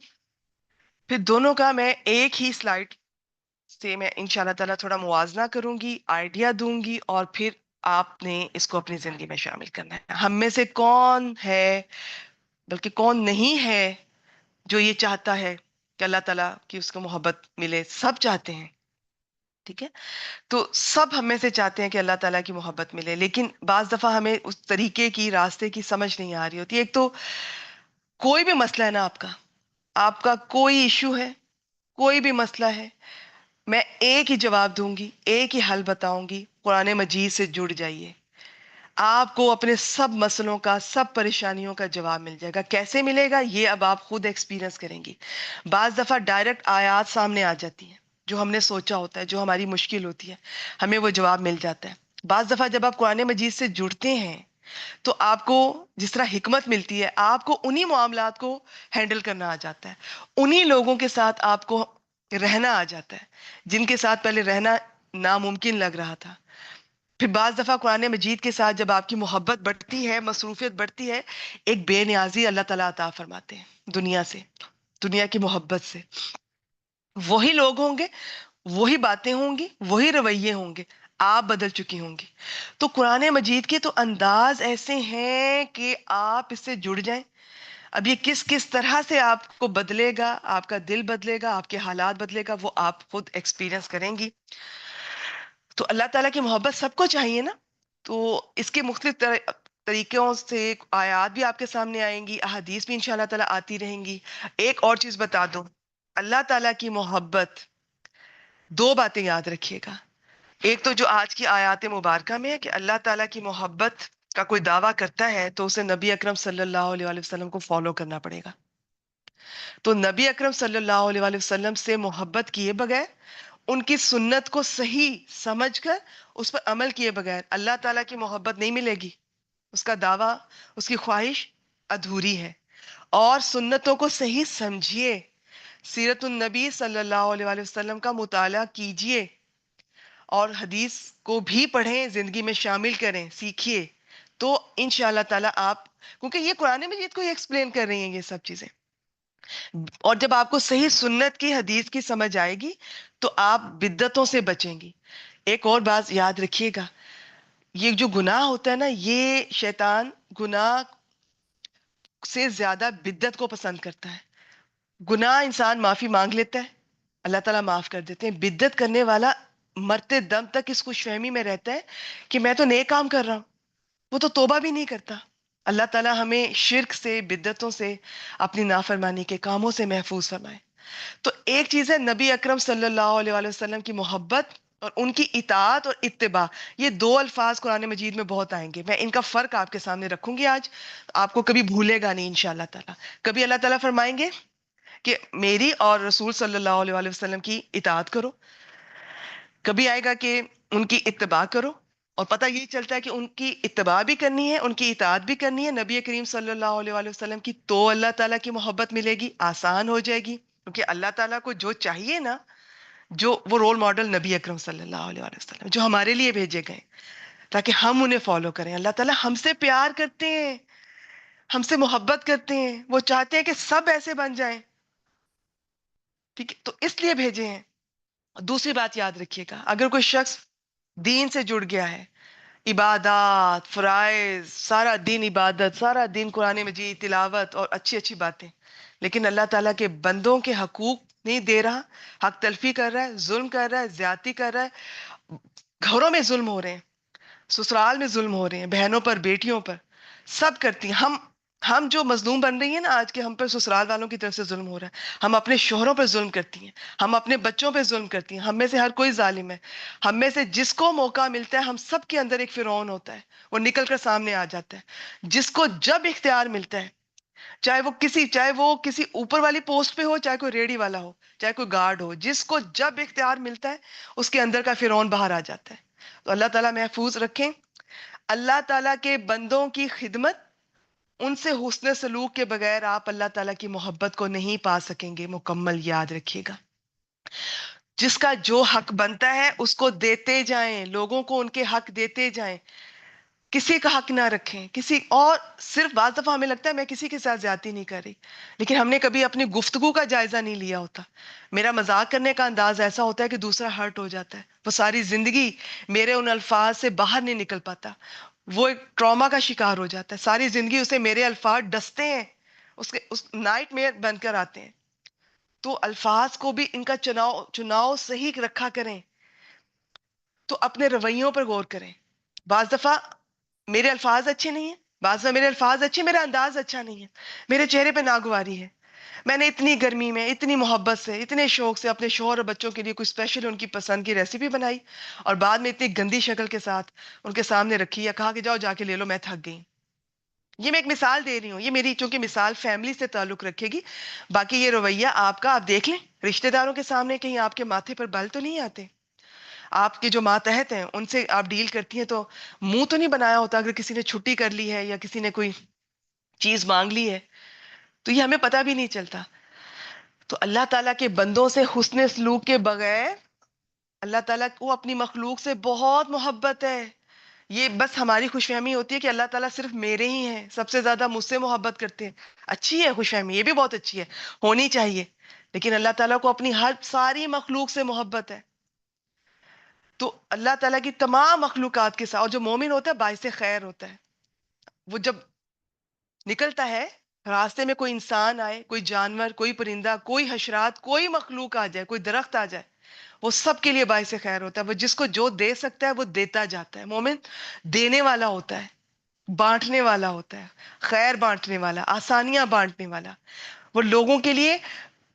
پھر دونوں کا میں ایک ہی سلائڈ سے میں انشاءاللہ تعالیٰ تھوڑا موازنہ کروں گی، آئیڈیا دوں گی، اور پھر آپ نے اس کو اپنی زندگی میں شامل کرنا ہے. ہم میں سے کون ہے، بلکہ کون نہیں ہے جو یہ چاہتا ہے کہ اللہ تعالیٰ کی اس کو محبت ملے؟ سب چاہتے ہیں، ٹھیک ہے؟ تو سب ہم میں سے چاہتے ہیں کہ اللہ تعالیٰ کی محبت ملے، لیکن بعض دفعہ ہمیں اس طریقے کی، راستے کی سمجھ نہیں آ رہی ہوتی. ایک تو کوئی بھی مسئلہ ہے نا، آپ کا کوئی ایشو ہے، کوئی بھی مسئلہ ہے، میں ایک ہی جواب دوں گی، ایک ہی حل بتاؤں گی: قرآن مجید سے جڑ جائیے. آپ کو اپنے سب مسئلوں کا، سب پریشانیوں کا جواب مل جائے گا. کیسے ملے گا یہ اب آپ خود ایکسپیرینس کریں گی. بعض دفعہ ڈائریکٹ آیات سامنے آ جاتی ہیں، جو ہم نے سوچا ہوتا ہے، جو ہماری مشکل ہوتی ہے، ہمیں وہ جواب مل جاتا ہے. بعض دفعہ جب آپ قرآن مجید سے جڑتے ہیں تو آپ کو جس طرح حکمت ملتی ہے، آپ کو انہی معاملات کو ہینڈل کرنا آ جاتا ہے، انہی لوگوں کے ساتھ آپ کو رہنا آ جاتا ہے جن کے ساتھ پہلے رہنا ناممکن لگ رہا تھا. پھر بعض دفعہ قرآن مجید کے ساتھ جب آپ کی محبت بڑھتی ہے، مصروفیت بڑھتی ہے، ایک بے نیازی اللہ تعالیٰ عطا فرماتے ہیں دنیا سے، دنیا کی محبت سے. وہی لوگ ہوں گے، وہی باتیں ہوں گی، وہی رویے ہوں گے، آپ بدل چکی ہوں گی. تو قرآن مجید کے تو انداز ایسے ہیں کہ آپ اس سے جڑ جائیں. اب یہ کس کس طرح سے آپ کو بدلے گا، آپ کا دل بدلے گا، آپ کے حالات بدلے گا، وہ آپ خود ایکسپیرینس کریں گی. تو اللہ تعالیٰ کی محبت سب کو چاہیے نا. تو اس کے مختلف طریقوں سے آیات بھی آپ کے سامنے آئیں گی، احادیث بھی انشاءاللہ تعالیٰ آتی رہیں گی. ایک اور چیز بتا دوں، اللہ تعالیٰ کی محبت، دو باتیں یاد رکھیے گا. ایک تو جو آج کی آیات مبارکہ میں ہے کہ اللہ تعالیٰ کی محبت کا کوئی دعویٰ کرتا ہے تو اسے نبی اکرم صلی اللہ علیہ وآلہ وسلم کو فالو کرنا پڑے گا. تو نبی اکرم صلی اللہ علیہ وآلہ وسلم سے محبت کیے بغیر، ان کی سنت کو صحیح سمجھ کر اس پر عمل کیے بغیر اللہ تعالیٰ کی محبت نہیں ملے گی. اس کا دعویٰ، اس کی خواہش ادھوری ہے. اور سنتوں کو صحیح سمجھیے، سیرت النبی صلی اللہ علیہ وآلہ وسلم کا مطالعہ کیجئے، اور حدیث کو بھی پڑھیں، زندگی میں شامل کریں، سیکھیے. تو انشاءاللہ تعالیٰ آپ، کیونکہ یہ قرآن مجید کو ہی ایکسپلین کر رہی ہیں یہ سب چیزیں، اور جب آپ کو صحیح سنت کی، حدیث کی سمجھ آئے گی تو آپ بدعتوں سے بچیں گی. ایک اور بات یاد رکھیے گا، یہ جو گناہ ہوتا ہے نا، یہ شیطان گناہ سے زیادہ بدعت کو پسند کرتا ہے. گناہ انسان معافی مانگ لیتا ہے، اللہ تعالیٰ معاف کر دیتے ہیں. بدعت کرنے والا مرتے دم تک اس خوش فہمی میں رہتا ہے کہ میں تو نیک کام کر رہا ہوں، وہ تو توبہ بھی نہیں کرتا. اللہ تعالیٰ ہمیں شرک سے، بدعتوں سے، اپنی نافرمانی کے کاموں سے محفوظ فرمائے. تو ایک چیز ہے نبی اکرم صلی اللہ علیہ وآلہ وسلم کی محبت اور ان کی اطاعت اور اتباع. یہ دو الفاظ قرآن مجید میں بہت آئیں گے، میں ان کا فرق آپ کے سامنے رکھوں گی آج. آپ کو کبھی بھولے گا نہیں انشاءاللہ تعالیٰ. کبھی اللہ تعالیٰ فرمائیں گے کہ میری اور رسول صلی اللہ علیہ وآلہ وسلم کی اطاعت کرو، کبھی آئے گا کہ ان کی اتباع کرو. اور پتہ یہی چلتا ہے کہ ان کی اتباع بھی کرنی ہے، ان کی اطاعت بھی کرنی ہے نبی کریم صلی اللہ علیہ وآلہ وسلم کی، تو اللہ تعالیٰ کی محبت ملے گی، آسان ہو جائے گی. کیونکہ اللہ تعالیٰ کو جو چاہیے نا، جو وہ رول ماڈل نبی اکرم صلی اللہ علیہ وآلہ وسلم جو ہمارے لیے بھیجے گئے تاکہ ہم انہیں فالو کریں. اللہ تعالیٰ ہم سے پیار کرتے ہیں، ہم سے محبت کرتے ہیں، وہ چاہتے ہیں کہ سب ایسے بن جائیں، ٹھیک ہے؟ تو اس لیے بھیجے ہیں. دوسری بات یاد رکھیے گا، اگر کوئی شخص دین سے جڑ گیا ہے، عبادات، فرائض، سارا دن عبادت، سارا دن قرآن مجید تلاوت اور اچھی اچھی باتیں، لیکن اللہ تعالیٰ کے بندوں کے حقوق نہیں دے رہا، حق تلفی کر رہا ہے، ظلم کر رہا ہے، زیادتی کر رہا ہے، گھروں میں ظلم ہو رہے ہیں، سسرال میں ظلم ہو رہے ہیں، بہنوں پر، بیٹیوں پر، سب کرتی ہیں. ہم جو مظلوم بن رہی ہیں نا آج کے، ہم پر سسرال والوں کی طرف سے ظلم ہو رہا ہے، ہم اپنے شوہروں پر ظلم کرتی ہیں، ہم اپنے بچوں پہ ظلم کرتی ہیں. ہم میں سے ہر کوئی ظالم ہے، ہم میں سے جس کو موقع ملتا ہے، ہم سب کے اندر ایک فرعون ہوتا ہے، وہ نکل کر سامنے آ جاتا ہے. جس کو جب اختیار ملتا ہے، چاہے وہ کسی اوپر والی پوسٹ پہ ہو، چاہے کوئی ریڑی والا ہو، چاہے کوئی گارڈ ہو، جس کو جب اختیار ملتا ہے اس کے اندر کا فرعون باہر آ جاتا ہے. تو اللہ تعالیٰ محفوظ رکھیں. اللہ تعالیٰ کے بندوں کی خدمت، ان سے حسن سلوک کے بغیر آپ اللہ تعالیٰ کی محبت کو نہیں پا سکیں گے، مکمل یاد رکھیے گا. جس کا جو حق بنتا ہے اس کو دیتے جائیں، لوگوں کو ان کے حق دیتے جائیں، کسی کا حق نہ رکھیں کسی اور. صرف بعض دفعہ ہمیں لگتا ہے میں کسی کے ساتھ زیادتی نہیں کر رہی، لیکن ہم نے کبھی اپنی گفتگو کا جائزہ نہیں لیا ہوتا. میرا مذاق کرنے کا انداز ایسا ہوتا ہے کہ دوسرا ہرٹ ہو جاتا ہے، وہ ساری زندگی میرے ان الفاظ سے باہر نہیں نکل پاتا، وہ ایک ٹراما کا شکار ہو جاتا ہے، ساری زندگی اسے میرے الفاظ ڈستے ہیں، اس نائٹ میئر بن کر آتے ہیں. تو الفاظ کو بھی ان کا چناؤ صحیح رکھا کریں، تو اپنے رویوں پر غور کریں. بعض دفعہ میرے الفاظ اچھے نہیں ہیں، بعض دفعہ میرے الفاظ اچھے، میرا انداز اچھا نہیں ہے، میرے چہرے پہ ناگواری ہے. میں نے اتنی گرمی میں اتنی محبت سے اتنے شوق سے اپنے شوہر اور بچوں کے لیے کوئی اسپیشل ان کی پسند کی ریسیپی بنائی، اور بعد میں اتنی گندی شکل کے ساتھ ان کے سامنے رکھی یا کہا کہ جاؤ جا کے لے لو، میں تھک گئی. یہ میں ایک مثال دے رہی ہوں، یہ میری چونکہ مثال فیملی سے تعلق رکھے گی. باقی یہ رویہ آپ کا، آپ دیکھ لیں رشتہ داروں کے سامنے کہیں آپ کے ماتھے پر بل تو نہیں آتے. آپ کے جو ماتحت ہیں ان سے آپ ڈیل کرتی ہیں تو منہ تو نہیں بنایا ہوتا اگر کسی نے چھٹی کر لی ہے یا کسی نے کوئی چیز مانگ لی ہے، تو یہ ہمیں پتہ بھی نہیں چلتا. تو اللہ تعالیٰ کے بندوں سے حسن سلوک کے بغیر، اللہ تعالیٰ کو اپنی مخلوق سے بہت محبت ہے. یہ بس ہماری خوش فہمی ہوتی ہے کہ اللہ تعالیٰ صرف میرے ہی ہیں، سب سے زیادہ مجھ سے محبت کرتے ہیں. اچھی ہے خوش فہمی، یہ بھی بہت اچھی ہے، ہونی چاہیے، لیکن اللہ تعالیٰ کو اپنی ہر ساری مخلوق سے محبت ہے. تو اللہ تعالیٰ کی تمام مخلوقات کے ساتھ، اور جو مومن ہوتا ہے باعث خیر ہوتا ہے. وہ جب نکلتا ہے راستے میں، کوئی انسان آئے، کوئی جانور، کوئی پرندہ، کوئی حشرات، کوئی مخلوق آ جائے، کوئی درخت آ جائے، وہ سب کے لیے باعث خیر ہوتا ہے. وہ جس کو جو دے سکتا ہے وہ دیتا جاتا ہے. مومن دینے والا ہوتا ہے، بانٹنے والا ہوتا ہے، خیر بانٹنے والا، آسانیاں بانٹنے والا. وہ لوگوں کے لیے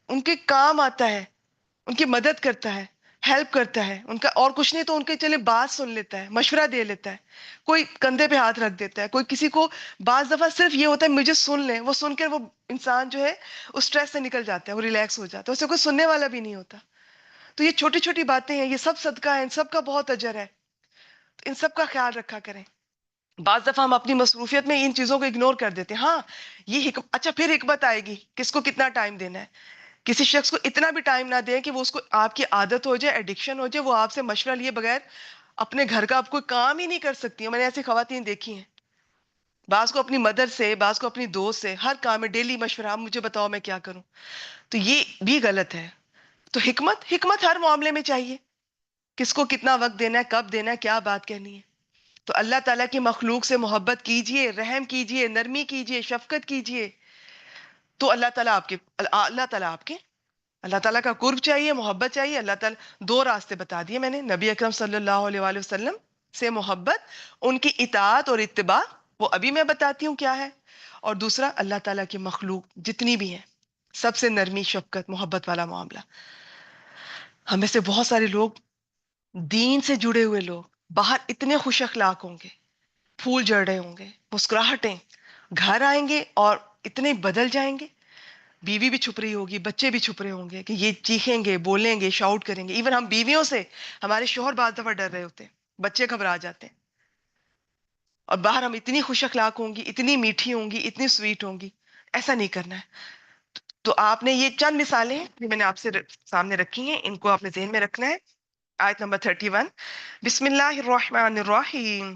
ان کے کام آتا ہے، ان کی مدد کرتا ہے، ہیلپ کرتا ہے ان کا، اور کچھ نہیں تو ان کے چلے بات سن لیتا ہے، مشورہ دے لیتا ہے، کوئی کندھے پہ ہاتھ رکھ دیتا ہے، کوئی کسی کو. بعض دفعہ صرف یہ ہوتا ہے مجھے سن لیں، وہ سن کر وہ انسان جو ہے اس سٹریس سے نکل جاتا ہے، وہ ریلیکس ہو جاتا ہے، اسے کوئی سننے والا بھی نہیں ہوتا. تو یہ چھوٹی چھوٹی باتیں ہیں، یہ سب صدقہ ہے، ان سب کا بہت اجر ہے، تو ان سب کا خیال رکھا کریں. بعض دفعہ ہم اپنی مصروفیت میں ان چیزوں کو اگنور کر دیتے ہیں. ہاں یہ اچھا پھر حکمت آئے گی، کس کو کتنا ٹائم دینا ہے. کسی شخص کو اتنا بھی ٹائم نہ دیں کہ وہ اس کو آپ کی عادت ہو جائے، ایڈکشن ہو جائے، وہ آپ سے مشورہ لیے بغیر اپنے گھر کا آپ کوئی کام ہی نہیں کر سکتی. میں نے ایسی خواتین دیکھی ہیں، بعض کو اپنی مدر سے، بعض کو اپنی دوست سے، ہر کام میں ڈیلی مشورہ، آپ مجھے بتاؤ میں کیا کروں. تو یہ بھی غلط ہے. تو حکمت ہر معاملے میں چاہیے، کس کو کتنا وقت دینا ہے، کب دینا ہے، کیا بات کہنی ہے. تو اللہ تعالیٰ کی مخلوق سے محبت کیجئے، رحم کیجئے، نرمی کیجئے، شفقت کیجئے، تو اللہ تعالیٰ آپ کے اللہ تعالیٰ کا قرب چاہیے، محبت چاہیے. اللہ تعالیٰ دو راستے بتا دیے میں نے، نبی اکرم صلی اللہ علیہ وآلہ وسلم سے محبت، ان کی اطاعت اور اتباع، وہ ابھی میں بتاتی ہوں کیا ہے. اور دوسرا اللہ تعالیٰ کی مخلوق جتنی بھی ہیں سب سے نرمی، شفقت، محبت والا معاملہ. ہمیں سے بہت سارے لوگ دین سے جڑے ہوئے لوگ باہر اتنے خوش اخلاق ہوں گے، پھول جڑ رہے ہوں گے، مسکراہٹیں، گھر آئیں گے اور اتنے بدل جائیں گے. بیوی بھی چھپ رہی ہوگی، بچے بھی چھپ رہے ہوں گے کہ یہ چیخیں گے، بولیں گے، شاؤٹ کریں گے. ایون ہم بیویوں سے، ہمارے شوہر بعض دفعہ ڈر رہے ہوتے ہیں، بچے گھبرا جاتے ہیں، اور باہر ہم اتنی خوش اخلاق ہوں گی، اتنی میٹھی ہوں گی، اتنی سویٹ ہوں گی. ایسا نہیں کرنا ہے. تو آپ نے یہ چند مثالیں ہیں جو میں نے آپ سے سامنے رکھی ہیں، ان کو آپ نے ذہن میں رکھنا ہے. آیت نمبر 31، بسم اللہ الرحمن الرحیم،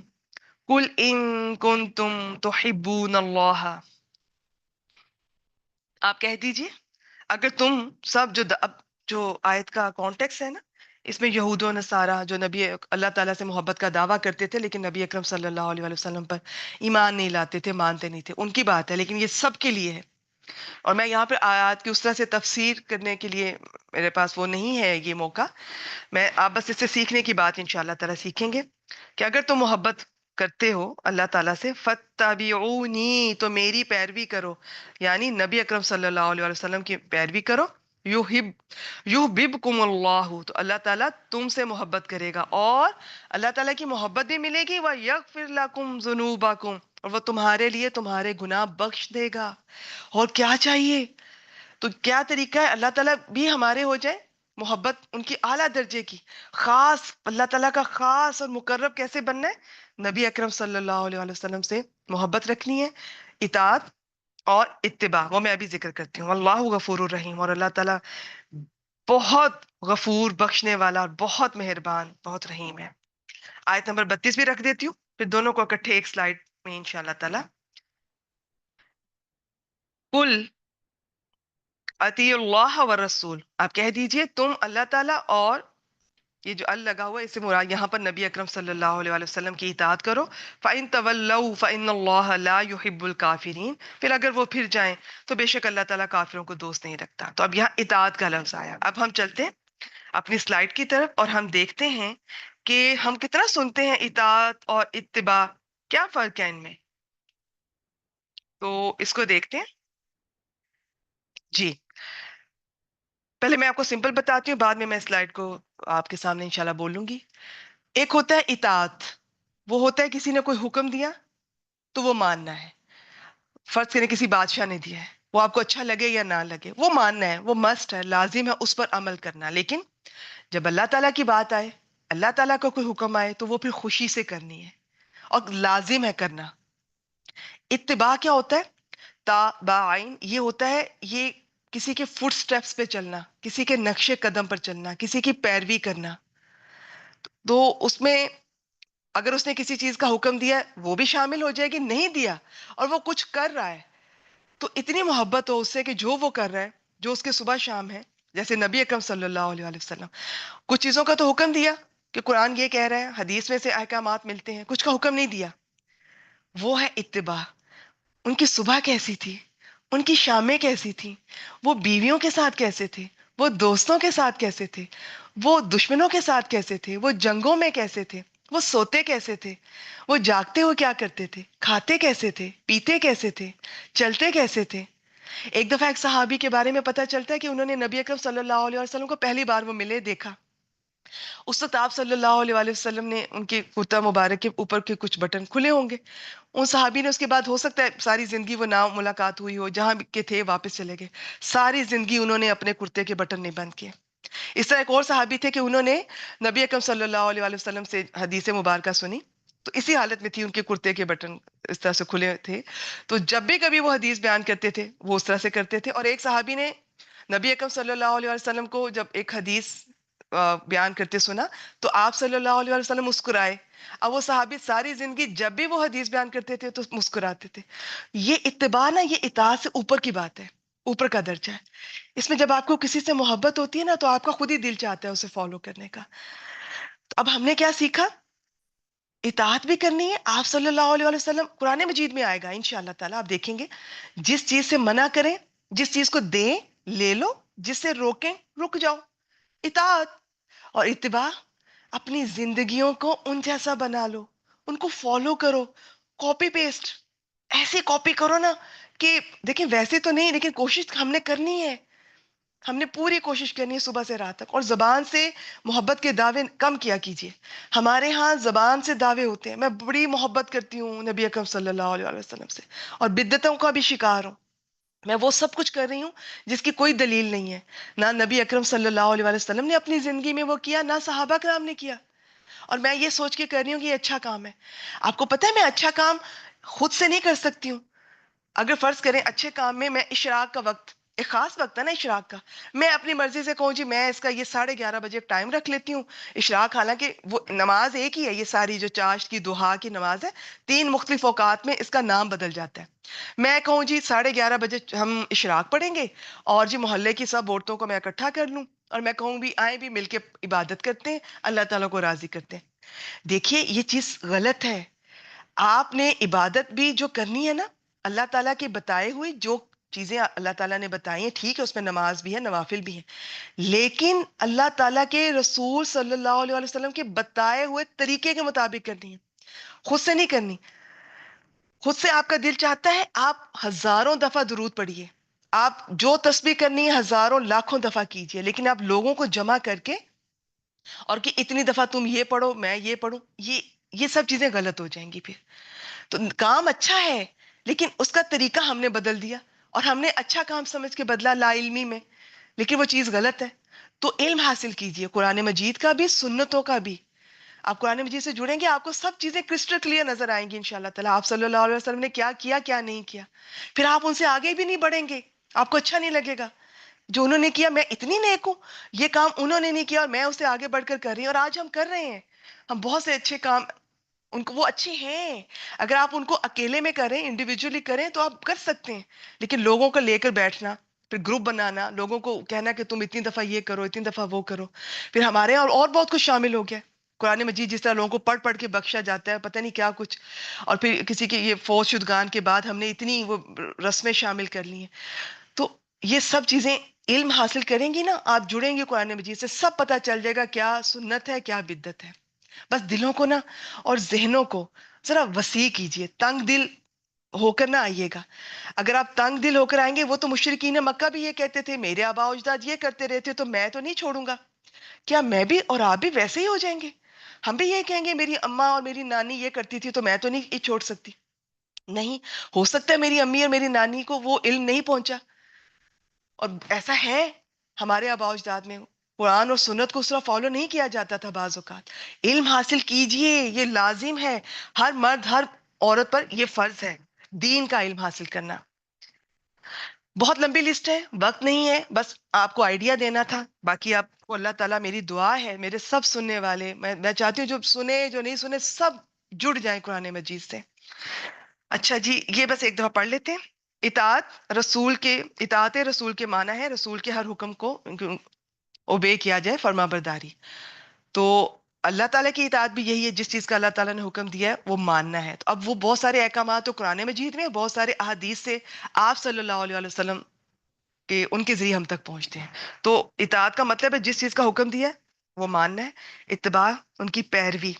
قل ان کنتم تحبون اللہ. آپ کہہ دیجئے اگر تم سب اب جو آیت کا کانٹیکس ہے نا، اس میں یہود و نصارہ جو نبی اللہ تعالیٰ سے محبت کا دعویٰ کرتے تھے لیکن نبی اکرم صلی اللہ علیہ وآلہ وسلم پر ایمان نہیں لاتے تھے، مانتے نہیں تھے، ان کی بات ہے، لیکن یہ سب کے لیے ہے. اور میں یہاں پہ آیات کی اس طرح سے تفسیر کرنے کے لیے میرے پاس وہ نہیں ہے یہ موقع. آپ بس اس سے سیکھنے کی بات انشاءاللہ تعالیٰ سیکھیں گے کہ اگر تم محبت کرتے ہو اللہ تعالیٰ سے، فَاتَّبِعُونِی، تو میری پیروی کرو، یعنی نبی اکرم صلی اللہ علیہ وسلم کی پیروی کرو. یحببکم اللہ، تو اللہ تعالیٰ تم سے محبت کرے گا، اور اللہ تعالیٰ کی محبت بھی ملے گی. وَیَغْفِرْ لَکُمْ ذُنُوبَکُمْ، اور وہ تمہارے لیے تمہارے گناہ بخش دے گا. اور کیا چاہیے؟ تو کیا طریقہ ہے اللہ تعالیٰ بھی ہمارے ہو جائے، محبت ان کی اعلیٰ درجے کی، خاص اللہ تعالیٰ کا خاص اور مقرب کیسے بننا ہے؟ نبی اکرم صلی اللہ علیہ وآلہ وسلم سے محبت رکھنی ہے، اطاعت اور اتباع، وہ میں ابھی ذکر کرتی ہوں. اللہ غفور الرحیم، اور اللہ تعالیٰ بہت غفور، بخشنے والا اور بہت مہربان، بہت رحیم ہے۔ آیت نمبر 32 بھی رکھ دیتی ہوں، پھر دونوں کو اکٹھے ایک سلائڈ میں انشاءاللہ تعالی۔ کل اطیع اللہ و رسول، آپ کہہ دیجئے تم اللہ تعالیٰ اور، یہ جو ال لگا ہوا ہے اس سے مراد یہاں پر نبی اکرم صلی اللہ علیہ وآلہ وسلم کی اطاعت کرو۔ فَإِن تَوَلَّوْا فَإِنَّ اللَّهَ لَا يُحِبُّ الْكَافِرِينَ، پھر اگر وہ پھر جائیں تو بے شک اللہ تعالیٰ کافروں کو دوست نہیں رکھتا۔ تو اب یہاں اطاعت کا لفظ آیا۔ اب ہم چلتے ہیں اپنی سلائڈ کی طرف اور ہم دیکھتے ہیں کہ ہم کتنا سنتے ہیں اطاعت اور اتباع، کیا فرق ہے ان میں؟ تو اس کو دیکھتے ہیں جی۔ پہلے میں آپ کو سمپل بتاتی ہوں، بعد میں سلائڈ کو آپ کے سامنے انشاءاللہ بولوں گی۔ ایک ہوتا ہے اطاعت، وہ ہوتا ہے کسی نے کوئی حکم دیا تو وہ ماننا ہے۔ فرض کریں کسی بادشاہ نے دیا ہے، وہ آپ کو اچھا لگے یا نہ لگے وہ ماننا ہے، وہ مسٹ ہے، لازم ہے اس پر عمل کرنا۔ لیکن جب اللہ تعالیٰ کی بات آئے، اللہ تعالیٰ کا کوئی حکم آئے تو وہ پھر خوشی سے کرنی ہے اور لازم ہے کرنا۔ اتباع کیا ہوتا ہے؟ تابعین، یہ ہوتا ہے یہ کسی کے فٹ سٹیپس پہ چلنا، کسی کے نقش قدم پر چلنا، کسی کی پیروی کرنا۔ تو اس میں اگر اس نے کسی چیز کا حکم دیا وہ بھی شامل ہو جائے گی، نہیں دیا اور وہ کچھ کر رہا ہے تو اتنی محبت ہو اس سے کہ جو وہ کر رہا ہے، جو اس کے صبح شام ہے، جیسے نبی اکرم صلی اللہ علیہ وآلہ وسلم کچھ چیزوں کا تو حکم دیا کہ قرآن یہ کہہ رہا ہے، حدیث میں سے احکامات ملتے ہیں، کچھ کا حکم نہیں دیا، وہ ہے اتباع۔ ان کی صبح کیسی تھی، ان کی شامیں کیسی تھیں، وہ بیویوں کے ساتھ کیسے تھے، وہ دوستوں کے ساتھ کیسے تھے، وہ دشمنوں کے ساتھ کیسے تھے، وہ جنگوں میں کیسے تھے، وہ سوتے کیسے تھے، وہ جاگتے ہوئے کیا کرتے تھے، کھاتے کیسے تھے، پیتے کیسے تھے، چلتے کیسے تھے۔ ایک دفعہ ایک صحابی کے بارے میں پتہ چلتا ہے کہ انہوں نے نبی اکرم صلی اللہ علیہ وسلم کو پہلی بار وہ ملے دیکھا، اس وقت آپ صلی اللہ علیہ وآلہ وسلم نے ان کے کرتا مبارک کے اوپر کے کچھ بٹن کھلے ہوں گے۔ ان صحابی نے اس کے بعد ہو سکتا ہے ساری زندگی وہ نہ ملاقات ہوئی ہو، جہاں کے تھے واپس چلے گئے، ساری زندگی انہوں نے اپنے کرتے کے بٹن نہیں بند کیے۔ اس طرح ایک اور صحابی تھے کہ انہوں نے نبی اکرم صلی اللہ علیہ وآلہ وسلم سے حدیث مبارکہ سنی تو اسی حالت میں تھی، ان کے کرتے کے بٹن اس طرح سے کھلے تھے، تو جب بھی کبھی وہ حدیث بیان کرتے تھے وہ اس طرح سے کرتے تھے۔ اور ایک صحابی نے نبی اکرم صلی اللہ علیہ وسلم کو جب ایک حدیث بیان کرتے سنا تو آپ صلی اللہ علیہ وسلم مسکرائے۔ اب وہ صحابی ساری زندگی جب بھی وہ حدیث بیان کرتے تھے تو مسکراتے تھے۔ یہ اتباع نا، یہ اطاعت سے اوپر کی بات ہے، اوپر کا درجہ ہے۔ اس میں جب آپ کو کسی سے محبت ہوتی ہے نا تو آپ کا خود ہی دل چاہتا ہے اسے فالو کرنے کا۔ تو اب ہم نے کیا سیکھا؟ اطاعت بھی کرنی ہے۔ آپ صلی اللہ علیہ وسلم قرآن مجید میں آئے گا انشاءاللہ تعالیٰ، آپ دیکھیں گے جس چیز سے منع کریں، جس چیز کو دیں لے لو، جس سے روکیں رک جاؤ۔ اطاعت اور اتباع، اپنی زندگیوں کو ان جیسا بنا لو، ان کو فالو کرو، کاپی پیسٹ ایسے کاپی کرو نا کہ دیکھیں ویسے تو نہیں لیکن کوشش ہم نے کرنی ہے، ہم نے پوری کوشش کرنی ہے صبح سے رات تک۔ اور زبان سے محبت کے دعوے کم کیا کیجئے۔ ہمارے ہاں زبان سے دعوے ہوتے ہیں، میں بڑی محبت کرتی ہوں نبی اکرم صلی اللہ علیہ وسلم سے اور بدعتوں کا بھی شکار ہوں، میں وہ سب کچھ کر رہی ہوں جس کی کوئی دلیل نہیں ہے، نہ نبی اکرم صلی اللہ علیہ وسلم نے اپنی زندگی میں وہ کیا، نہ صحابہ کرام نے کیا، اور میں یہ سوچ کے کر رہی ہوں کہ یہ اچھا کام ہے۔ آپ کو پتہ ہے میں اچھا کام خود سے نہیں کر سکتی ہوں۔ اگر فرض کریں اچھے کام میں اشراق کا وقت، ایک خاص وقت ہے نا اشراق کا، میں اپنی مرضی سے کہوں جی میں اس کا یہ 11:30 بجے ٹائم رکھ لیتی ہوں اشراق، حالانکہ وہ نماز ایک ہی ہے، یہ ساری جو چاشت کی دہا کی نماز ہے 3 مختلف اوقات میں اس کا نام بدل جاتا ہے۔ میں کہوں جی 11:30 بجے ہم اشراق پڑھیں گے اور جی محلے کی سب عورتوں کو میں اکٹھا کر لوں اور میں کہوں بھی آئیں بھی مل کے عبادت کرتے ہیں، اللہ تعالیٰ کو راضی کرتے ہیں۔ دیکھیے یہ چیز غلط ہے۔ آپ نے عبادت بھی جو کرنی ہے نا، اللہ تعالیٰ کے بتائے ہوئے جو چیزیں اللہ تعالیٰ نے بتائی ہیں، ٹھیک ہے اس میں نماز بھی ہے، نوافل بھی ہیں، لیکن اللہ تعالیٰ کے رسول صلی اللہ علیہ وسلم کے بتائے ہوئے طریقے کے مطابق کرنی ہے، خود سے نہیں کرنی۔ خود سے آپ کا دل چاہتا ہے آپ ہزاروں دفعہ درود پڑھیے، آپ جو تسبیح کرنی ہے ہزاروں لاکھوں دفعہ کیجئے، لیکن آپ لوگوں کو جمع کر کے اور کہ اتنی دفعہ تم یہ پڑھو میں یہ پڑھوں، یہ سب چیزیں غلط ہو جائیں گی پھر۔ تو کام اچھا ہے لیکن اس کا طریقہ ہم نے بدل دیا اور ہم نے اچھا کام سمجھ کے بدلا لا علمی میں، لیکن وہ چیز غلط ہے۔ تو علم حاصل کیجئے قرآن مجید کا بھی، سنتوں کا بھی۔ آپ قرآن مجید سے جڑیں گے آپ کو سب چیزیں کرسٹل کلیئر نظر آئیں گی انشاءاللہ تعالیٰ، آپ صلی اللہ علیہ وسلم نے کیا کیا کیا نہیں کیا، پھر آپ ان سے آگے بھی نہیں بڑھیں گے، آپ کو اچھا نہیں لگے گا۔ جو انہوں نے کیا، میں اتنی نیک ہوں، یہ کام انہوں نے نہیں کیا اور میں اسے آگے بڑھ کر رہی ہوں، اور آج ہم کر رہے ہیں. ہم بہت سے اچھے کام، ان کو وہ اچھے ہیں، اگر آپ ان کو اکیلے میں کریں، انڈیویجولی کریں تو آپ کر سکتے ہیں. لیکن لوگوں کو لے کر بیٹھنا، پھر گروپ بنانا، لوگوں کو کہنا کہ تم اتنی دفعہ یہ کرو، اتنی دفعہ وہ کرو. پھر ہمارے یہاں اور بہت کچھ شامل ہو گیا. قرآن مجید جس طرح لوگوں کو پڑھ پڑھ کے بخشا جاتا ہے، پتہ نہیں کیا کچھ. اور پھر کسی کے یہ فوت شدگان کے بعد ہم نے اتنی وہ رسمیں شامل کر لی ہیں. تو یہ سب چیزیں علم حاصل کریں گی نا، آپ جڑیں گے قرآن مجید سے، سب پتہ چل جائے گا کیا سنت ہے کیا بدعت ہے. بس دلوں کو نا اور ذہنوں کو ذرا وسیع کیجئے، تنگ دل ہو کر نہ آئیے گا. اگر آپ تنگ دل ہو کر آئیں گے، وہ تو مشرکین مکہ بھی یہ کہتے تھے، میرے آبا و اجداد یہ کرتے رہتے تو میں تو نہیں چھوڑوں گا. کیا میں بھی اور آپ بھی ویسے ہی ہو جائیں گے؟ ہم بھی یہ کہیں گے میری اماں اور میری نانی یہ کرتی تھی تو میں تو نہیں یہ چھوڑ سکتی. نہیں، ہو سکتا ہے میری امی اور میری نانی کو وہ علم نہیں پہنچا، اور ایسا ہے ہمارے آباء و اجداد میں قرآن اور سنت کو اس طرح فالو نہیں کیا جاتا تھا. بعض اوقات علم حاصل کیجئے، یہ لازم ہے، ہر مرد ہر عورت پر یہ فرض ہے، دین کا علم حاصل کرنا. بہت لمبی لسٹ ہے، وقت نہیں ہے، بس آپ کو آئیڈیا دینا تھا. باقی آپ کو اللہ تعالیٰ، میری دعا ہے میرے سب سننے والے، میں چاہتی ہوں جو سنے جو نہیں سنے سب جڑ جائیں قرآن مجید سے. اچھا جی، یہ بس ایک دفعہ پڑھ لیتے ہیں. اطاعت رسول کے معنی ہے رسول کے ہر حکم کو اوبے کیا جائے، فرما برداری. تو اللہ تعالیٰ کی اطاعت بھی یہی ہے، جس چیز کا اللہ تعالیٰ نے حکم دیا ہے وہ ماننا ہے. تو اب وہ بہت سارے احکامات تو قرآن مجید میں، بہت سارے احادیث سے آپ صلی اللہ علیہ وسلم کے ان کے ذریعے ہم تک پہنچتے ہیں. تو اطاعت کا مطلب ہے جس چیز کا حکم دیا ہے وہ ماننا ہے، اتباع ان کی پیروی،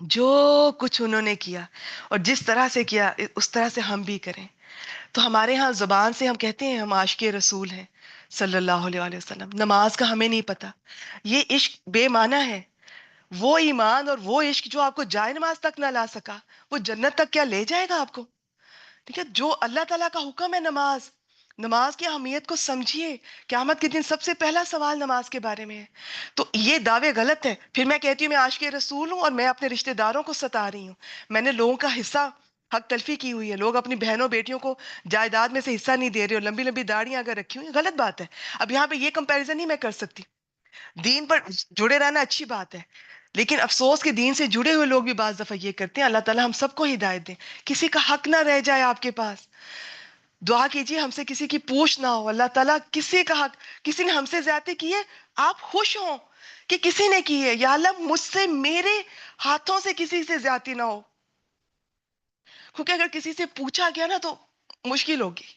جو کچھ انہوں نے کیا اور جس طرح سے کیا اس طرح سے ہم بھی کریں. تو ہمارے ہاں زبان سے ہم کہتے ہیں ہم عاشق رسول ہیں صلی اللہ علیہ وآلہ وسلم. نماز کا ہمیں نہیں پتا، یہ عشق بے معنی ہے. وہ ایمان اور وہ عشق جو آپ کو جائے نماز تک نہ لا سکا، وہ جنت تک کیا لے جائے گا آپ کو؟ ٹھیک ہے، جو اللہ تعالیٰ کا حکم ہے نماز، نماز کی اہمیت کو سمجھیے. قیامت کے دن سب سے پہلا سوال نماز کے بارے میں ہے. تو یہ دعوے غلط ہے. پھر میں کہتی ہوں میں عاشق رسول ہوں اور میں اپنے رشتہ داروں کو ستا رہی ہوں، میں نے لوگوں کا حصہ حق تلفی کی ہوئی ہے. لوگ اپنی بہنوں بیٹیوں کو جائیداد میں سے حصہ نہیں دے رہے اور لمبی لمبی داڑیاں اگر رکھی ہوئی، غلط بات ہے. اب یہاں پہ یہ کمپیریزن نہیں میں کر سکتی. دین پر جڑے رہنا اچھی بات ہے، لیکن افسوس کہ دین سے جڑے ہوئے لوگ بھی بعض دفعہ یہ کرتے ہیں. اللہ تعالیٰ ہم سب کو ہدایت دیں، کسی کا حق نہ رہ جائے آپ کے پاس. دعا کیجیے ہم سے کسی کی پوچھ نہ ہو. اللہ تعالیٰ کسی کا حق، کسی نے ہم سے زیادتی کی ہے، آپ خوش ہوں کہ کسی نے کی ہے. یا اللہ مجھ سے، میرے ہاتھوں سے کسی سے زیادتی نہ ہو، کیونکہ اگر کسی سے پوچھا گیا نا تو مشکل ہوگی.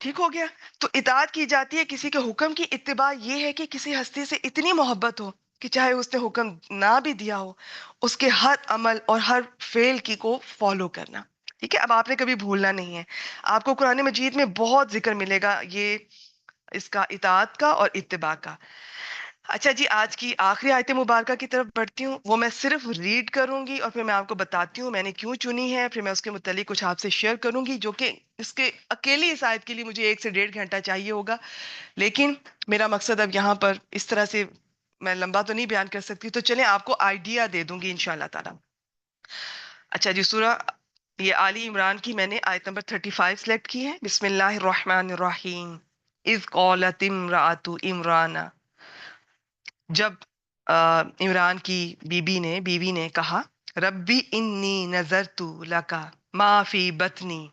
ٹھیک ہو گیا؟ تو اطاعت کی جاتی ہے کسی کے حکم کی. اتباع یہ ہے کہ کسی ہستی سے اتنی محبت ہو کہ چاہے اس نے حکم نہ بھی دیا ہو، اس کے ہر عمل اور ہر فعل کی کو فالو کرنا. ٹھیک ہے، اب آپ نے کبھی بھولنا نہیں ہے. آپ کو قرآن مجید میں بہت ذکر ملے گا یہ اس کا، اطاعت کا اور اتباع کا. اچھا جی، آج کی آخری آیت مبارکہ کی طرف بڑھتی ہوں. وہ میں صرف ریڈ کروں گی اور پھر میں آپ کو بتاتی ہوں میں نے کیوں چنی ہے. پھر میں اس کے متعلق کچھ آپ سے شیئر کروں گی، جو کہ اس کے اکیلی اس آیت کے لیے مجھے 1 سے 1.5 گھنٹہ چاہیے ہوگا. لیکن میرا مقصد اب یہاں پر اس طرح سے میں لمبا تو نہیں بیان کر سکتی، تو چلیں آپ کو آئیڈیا دے دوں گی انشاءاللہ تعالیٰ. اچھا جی، سورہ یہ آلی عمران کی میں نے آیت نمبر 35 سلیکٹ کی ہے. بسم اللہ الرحمن الرحیم. اذ قالت امرأۃ عمران، جب عمران کی بیوی نے کہا، ربی انی نذرت لک ما فی بطنی،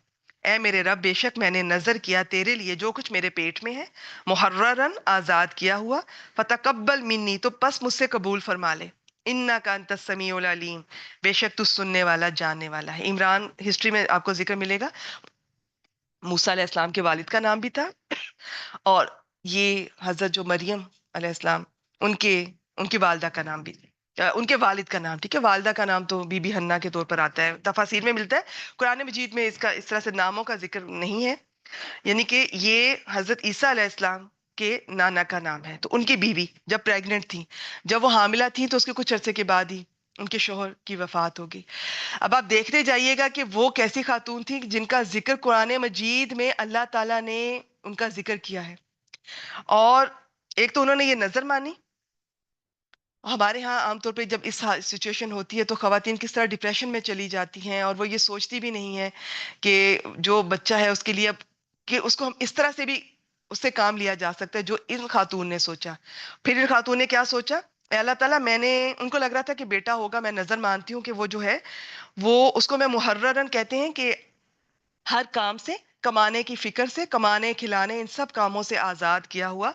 اے میرے رب بے شک میں نے نظر کیا تیرے لیے جو کچھ میرے پیٹ میں ہے، محررن آزاد کیا ہوا، فتقبل منی تو پس مجھ سے قبول فرما لے، انک انت السمیع العلیم، بے شک تو سننے والا جاننے والا ہے. عمران ہسٹری میں آپ کو ذکر ملے گا، موسیٰ علیہ السلام کے والد کا نام بھی تھا، اور یہ حضرت جو مریم علیہ السلام ان کی والدہ کا نام بھی، ان کے والد کا نام. ٹھیک ہے، والدہ کا نام تو بی بی حنا کے طور پر آتا ہے، تفاسیر میں ملتا ہے. قرآن مجید میں اس کا اس طرح سے ناموں کا ذکر نہیں ہے. یعنی کہ یہ حضرت عیسیٰ علیہ السلام کے نانا کا نام ہے. تو ان کی بیوی جب پریگننٹ تھی، جب وہ حاملہ تھی، تو اس کے کچھ عرصے کے بعد ہی ان کے شوہر کی وفات ہو گئی. اب آپ دیکھتے جائیے گا کہ وہ کیسی خاتون تھی جن کا ذکر قرآن مجید میں اللہ تعالیٰ نے ان کا ذکر کیا ہے. اور ایک تو انہوں نے یہ نظر مانی. ہمارے ہاں عام طور پہ جب اس سچویشن ہوتی ہے تو خواتین کس طرح ڈپریشن میں چلی جاتی ہیں، اور وہ یہ سوچتی بھی نہیں ہے کہ جو بچہ ہے اس کے لیے اب کہ اس کو ہم اس طرح سے بھی اس سے کام لیا جا سکتا ہے جو ان خاتون نے سوچا. پھر ان خاتون نے کیا سوچا؟ اے اللہ تعالیٰ، میں نے ان کو لگ رہا تھا کہ بیٹا ہوگا، میں نظر مانتی ہوں کہ وہ جو ہے وہ اس کو میں محررن کہتے ہیں کہ ہر کام سے، کمانے کی فکر سے، کمانے کھلانے ان سب کاموں سے آزاد کیا ہوا،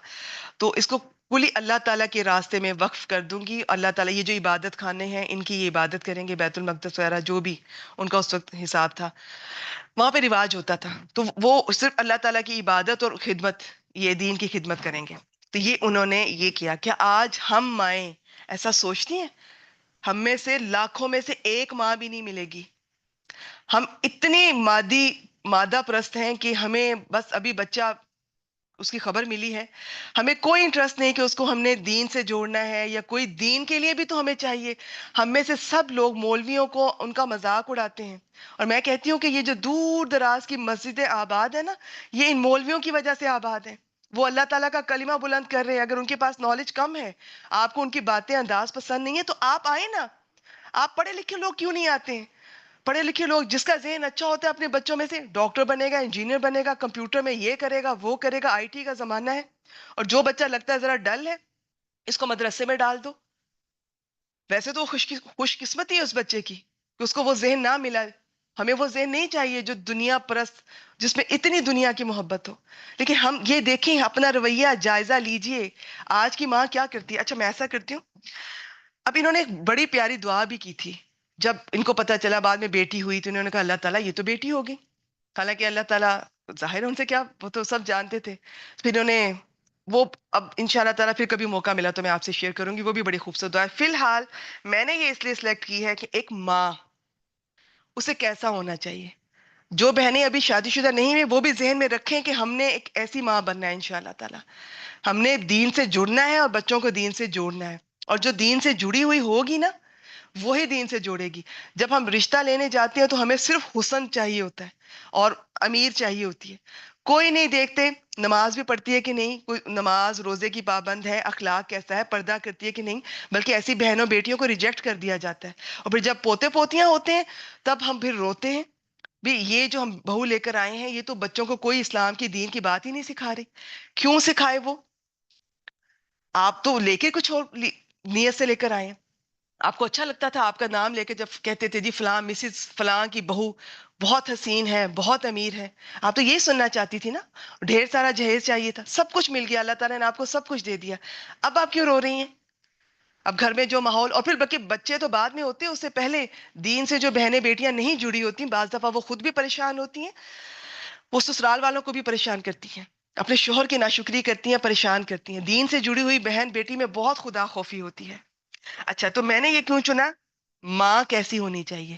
تو اس کو کلی اللہ تعالیٰ کے راستے میں وقف کر دوں گی. اللہ تعالیٰ یہ جو عبادت خانے ہیں ان کی یہ عبادت کریں گے، بیت المقدس وغیرہ جو بھی ان کا اس وقت حساب تھا وہاں پہ رواج ہوتا تھا، تو وہ صرف اللہ تعالیٰ کی عبادت اور خدمت، یہ دین کی خدمت کریں گے. تو یہ انہوں نے یہ کیا. کیا آج ہم مائیں ایسا سوچتی ہیں؟ ہم میں سے لاکھوں میں سے ایک ماں بھی نہیں ملے گی. ہم اتنی مادہ پرست ہیں کہ ہمیں بس ابھی بچہ اس کی خبر ملی ہے، ہمیں کوئی انٹرسٹ نہیں کہ اس کو ہم نے دین سے جوڑنا ہے، یا کوئی دین کے لیے بھی تو ہمیں چاہیے. ہم میں سے سب لوگ مولویوں کو ان کا مذاق اڑاتے ہیں، اور میں کہتی ہوں کہ یہ جو دور دراز کی مسجدیں آباد ہے نا، یہ ان مولویوں کی وجہ سے آباد ہے. وہ اللہ تعالیٰ کا کلمہ بلند کر رہے ہیں. اگر ان کے پاس نالج کم ہے، آپ کو ان کی باتیں انداز پسند نہیں ہے، تو آپ آئیں نا. آپ پڑھے لکھے لوگ کیوں نہیں آتے ہیں؟ پڑھے لکھے لوگ جس کا ذہن اچھا ہوتا ہے اپنے بچوں میں سے ڈاکٹر بنے گا، انجینئر بنے گا، کمپیوٹر میں یہ کرے گا وہ کرے گا، آئی ٹی کا زمانہ ہے. اور جو بچہ لگتا ہے ذرا ڈل ہے، اس کو مدرسے میں ڈال دو. ویسے تو خوش قسمتی ہے اس بچے کی کہ اس کو وہ ذہن نہ ملا. ہمیں وہ ذہن نہیں چاہیے جو دنیا پرست، جس میں اتنی دنیا کی محبت ہو. لیکن ہم یہ دیکھیں، اپنا رویہ جائزہ لیجئے. آج کی ماں کیا کرتی ہے؟ اچھا میں ایسا کرتی ہوں، اب انہوں نے ایک بڑی پیاری دعا بھی کی تھی. جب ان کو پتا چلا بعد میں بیٹی ہوئی تو انہوں نے کہا اللہ تعالیٰ یہ تو بیٹی ہوگی. حالانکہ اللہ تعالیٰ ظاہر ہے ان سے کیا، وہ تو سب جانتے تھے. پھر انہوں نے وہ، اب ان شاء اللہ تعالیٰ پھر کبھی موقع ملا تو میں آپ سے شیئر کروں گی، وہ بھی بڑی خوبصورت دعا ہے. فی الحال میں نے یہ اس لیے سلیکٹ کی ہے کہ ایک ماں اسے کیسا ہونا چاہیے. جو بہنیں ابھی شادی شدہ نہیں ہیں وہ بھی ذہن میں رکھیں کہ ہم نے ایک ایسی ماں بننا ہے انشاءاللہ تعالیٰ. ہم نے دین سے جڑنا ہے اور بچوں کو دین سے جوڑنا ہے. اور جو دین سے جڑی ہوئی ہوگی نا، وہی دین سے جوڑے گی. جب ہم رشتہ لینے جاتے ہیں تو ہمیں صرف حسن چاہیے ہوتا ہے اور امیر چاہیے ہوتی ہے. کوئی نہیں دیکھتے نماز بھی پڑھتی ہے کہ نہیں، کوئی نماز روزے کی پابند ہے، اخلاق کیسا ہے، پردہ کرتی ہے کہ نہیں، بلکہ ایسی بہنوں بیٹیوں کو ریجیکٹ کر دیا جاتا ہے. اور پھر جب پوتے پوتیاں ہوتے ہیں تب ہم پھر روتے ہیں. بھی یہ جو ہم بہو لے کر آئے ہیں، یہ تو بچوں کو کوئی اسلام کی دین کی بات ہی نہیں سکھا رہی. کیوں سکھائے وہ؟ آپ تو لے کے کچھ اور نیت سے لے کر آئے ہیں. آپ کو اچھا لگتا تھا آپ کا نام لے کے جب کہتے تھے جی فلاں مسز فلاں کی بہو بہت حسین ہے، بہت امیر ہے. آپ تو یہ سننا چاہتی تھی نا. ڈھیر سارا جہیز چاہیے تھا، سب کچھ مل گیا، اللہ تعالیٰ نے آپ کو سب کچھ دے دیا. اب آپ کیوں رو رہی ہیں؟ اب گھر میں جو ماحول، اور پھر بلکہ بچے تو بعد میں ہوتے ہیں، اس سے پہلے دین سے جو بہنیں بیٹیاں نہیں جڑی ہوتی، بعض دفعہ وہ خود بھی پریشان ہوتی ہیں، وہ سسرال والوں کو بھی پریشان کرتی ہیں، اپنے شوہر کی ناشکری کرتی ہیں، پریشان کرتی ہیں. دین سے جڑی ہوئی بہن بیٹی میں بہت خدا خوفی ہوتی ہے. اچھا تو میں نے یہ کیوں چنا؟ ماں کیسی ہونی چاہیے؟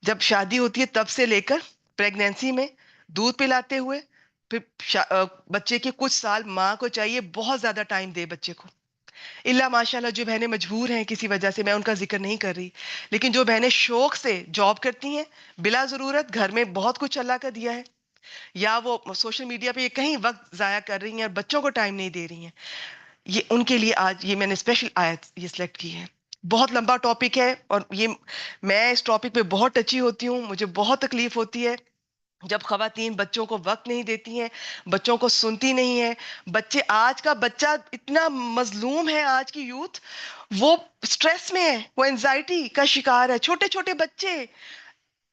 جب شادی ہوتی ہے تب سے لے کر پریگنینسی میں دودھ پلاتے ہوئے، پھر بچے کے کچھ سال ماں کو چاہیے بہت زیادہ ٹائم دے بچے کو. اللہ ماشاءاللہ جو بہنیں مجبور ہیں کسی وجہ سے، میں ان کا ذکر نہیں کر رہی، لیکن جو بہنیں شوق سے جاب کرتی ہیں بلا ضرورت، گھر میں بہت کچھ اللہ کا دیا ہے، یا وہ سوشل میڈیا پہ یہ کہیں وقت ضائع کر رہی ہیں اور بچوں کو ٹائم نہیں دے رہی ہیں، یہ ان کے لیے آج یہ میں نے اسپیشل آیت یہ سلیکٹ کی ہے. بہت لمبا ٹاپک ہے، اور یہ میں اس ٹاپک پہ بہت ٹچی ہوتی ہوں، مجھے بہت تکلیف ہوتی ہے جب خواتین بچوں کو وقت نہیں دیتی ہیں، بچوں کو سنتی نہیں ہیں. بچے، آج کا بچہ اتنا مظلوم ہے، آج کی یوتھ وہ سٹریس میں ہے، وہ انزائٹی کا شکار ہے. چھوٹے چھوٹے بچے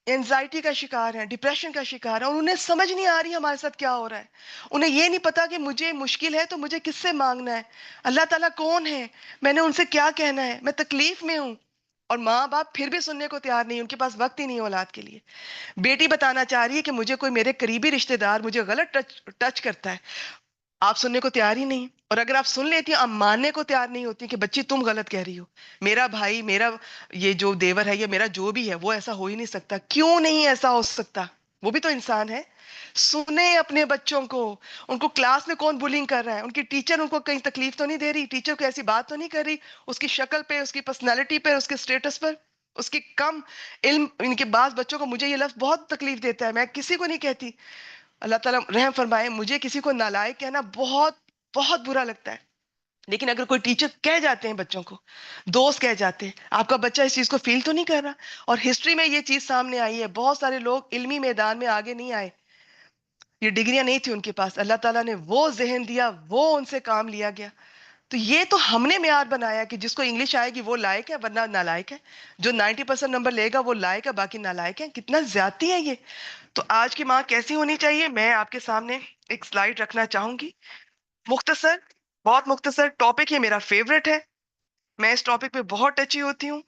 اینزائٹی کا شکار ہے، ڈپریشن کا شکار ہے، اور انہیں سمجھ نہیں آ رہی ہمارے ساتھ کیا ہو رہا ہے. انہیں یہ نہیں پتا کہ مجھے مشکل ہے تو مجھے کس سے مانگنا ہے، اللہ تعالیٰ کون ہے، میں نے ان سے کیا کہنا ہے، میں تکلیف میں ہوں. اور ماں باپ پھر بھی سننے کو تیار نہیں، ان کے پاس وقت ہی نہیں اولاد کے لیے. بیٹی بتانا چاہ رہی ہے کہ مجھے کوئی میرے قریبی رشتہ دار مجھے غلط ٹچ کرتا ہے، آپ سننے کو تیار ہی نہیں. اور اگر آپ سن لیتی ہیں، آپ ماننے کو تیار نہیں ہوتی کہ بچی تم غلط کہہ رہی ہو، میرا بھائی، میرا یہ جو دیور ہے یا میرا جو بھی ہے وہ ایسا ہو ہی نہیں سکتا. کیوں نہیں ایسا ہو سکتا؟ وہ بھی تو انسان ہے. سنیں اپنے بچوں کو. ان کو کلاس میں کون بولنگ کر رہا ہے؟ ان کی ٹیچر ان کو کہیں تکلیف تو نہیں دے رہی؟ ٹیچر کو ایسی بات تو نہیں کر رہی اس کی شکل پہ، اس کی پرسنالٹی پہ، اس کے سٹیٹس پر، اس کی کم علم؟ ان کے بعض بچوں کو، مجھے یہ لفظ بہت تکلیف دیتا ہے، میں کسی کو نہیں کہتی، اللہ تعالیٰ رحم فرمائے، مجھے کسی کو نالائق کہنا بہت بہت برا لگتا ہے. لیکن اگر کوئی ٹیچر کہہ جاتے ہیں بچوں کو، دوست کہہ جاتے ہیں، آپ کا بچہ اس چیز کو فیل تو نہیں کر رہا. اور ہسٹری میں یہ چیز سامنے آئی ہے، بہت سارے لوگ علمی میدان میں آگے نہیں آئے، یہ ڈگریاں نہیں تھی ان کے پاس، اللہ تعالیٰ نے وہ ذہن دیا، وہ ان سے کام لیا گیا. تو یہ تو ہم نے معیار بنایا کہ جس کو انگلش آئے گی وہ لائق ہے، ورنہ نالائق ہے. جو 90% نمبر لے گا وہ لائق ہے، باقی نالائق ہے. کتنا زیادتی ہے یہ. تو آج کی ماں کیسی ہونی چاہیے، میں آپ کے سامنے ایک سلائیڈ رکھنا چاہوں گی. مختصر، بہت مختصر ٹاپک، یہ میرا فیوریٹ ہے. میں اس ٹاپک پہ بہت ٹچی ہوتی ہوں.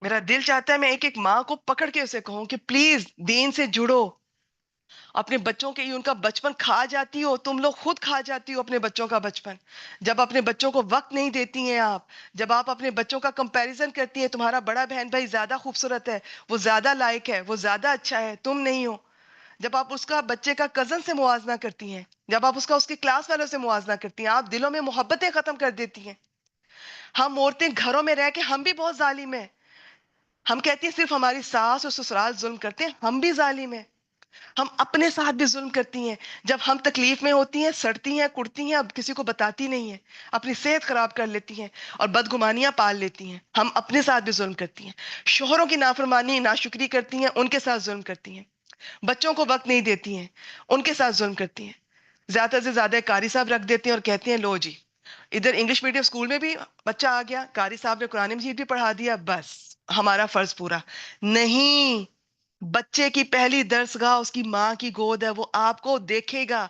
میرا دل چاہتا ہے میں ایک ایک ماں کو پکڑ کے اسے کہوں کہ پلیز دین سے جڑو. اپنے بچوں کے ان کا بچپن کھا جاتی ہو، تم لوگ خود کھا جاتی ہو اپنے بچوں کا بچپن. جب اپنے بچوں کو وقت نہیں دیتی ہیں آپ، جب آپ اپنے بچوں کا کمپیریزن کرتی ہیں، تمہارا بڑا بہن بھائی زیادہ خوبصورت ہے، وہ زیادہ لائق ہے، وہ زیادہ اچھا ہے، تم نہیں ہو. جب آپ اس کا بچے کا کزن سے موازنہ کرتی ہیں، جب آپ اس کی کلاس والوں سے موازنہ کرتی ہیں، آپ دلوں میں محبتیں ختم کر دیتی ہیں. ہم عورتیں گھروں میں رہ کے ہم بھی بہت ظالم ہیں. ہم کہتی ہیں صرف ہماری ساس اور سسرال ظلم کرتے ہیں، ہم بھی ظالم ہیں. ہم اپنے ساتھ بھی ظلم کرتی ہیں. جب ہم تکلیف میں ہوتی ہیں، سڑتی ہیں، کڑتی ہیں، اب کسی کو بتاتی نہیں ہیں، اپنی صحت خراب کر لیتی ہیں اور بدگمانیاں پال لیتی ہیں. ہم اپنے ساتھ بھی ظلم کرتی ہیں. شوہروں کی نافرمانی، ناشکری کرتی ہیں، ان کے ساتھ ظلم کرتی ہیں. بچوں کو وقت نہیں دیتی ہیں، ان کے ساتھ ظلم کرتی ہیں. زیادہ سے زیادہ قاری صاحب رکھ دیتے ہیں اور کہتے ہیں لو جی ادھر انگلش میڈیم اسکول میں بھی بچہ آ گیا، قاری صاحب نے قرآن مجید بھی پڑھا دیا، بس ہمارا فرض پورا. نہیں، بچے کی پہلی درسگاہ اس کی ماں کی گود ہے. وہ آپ کو دیکھے گا.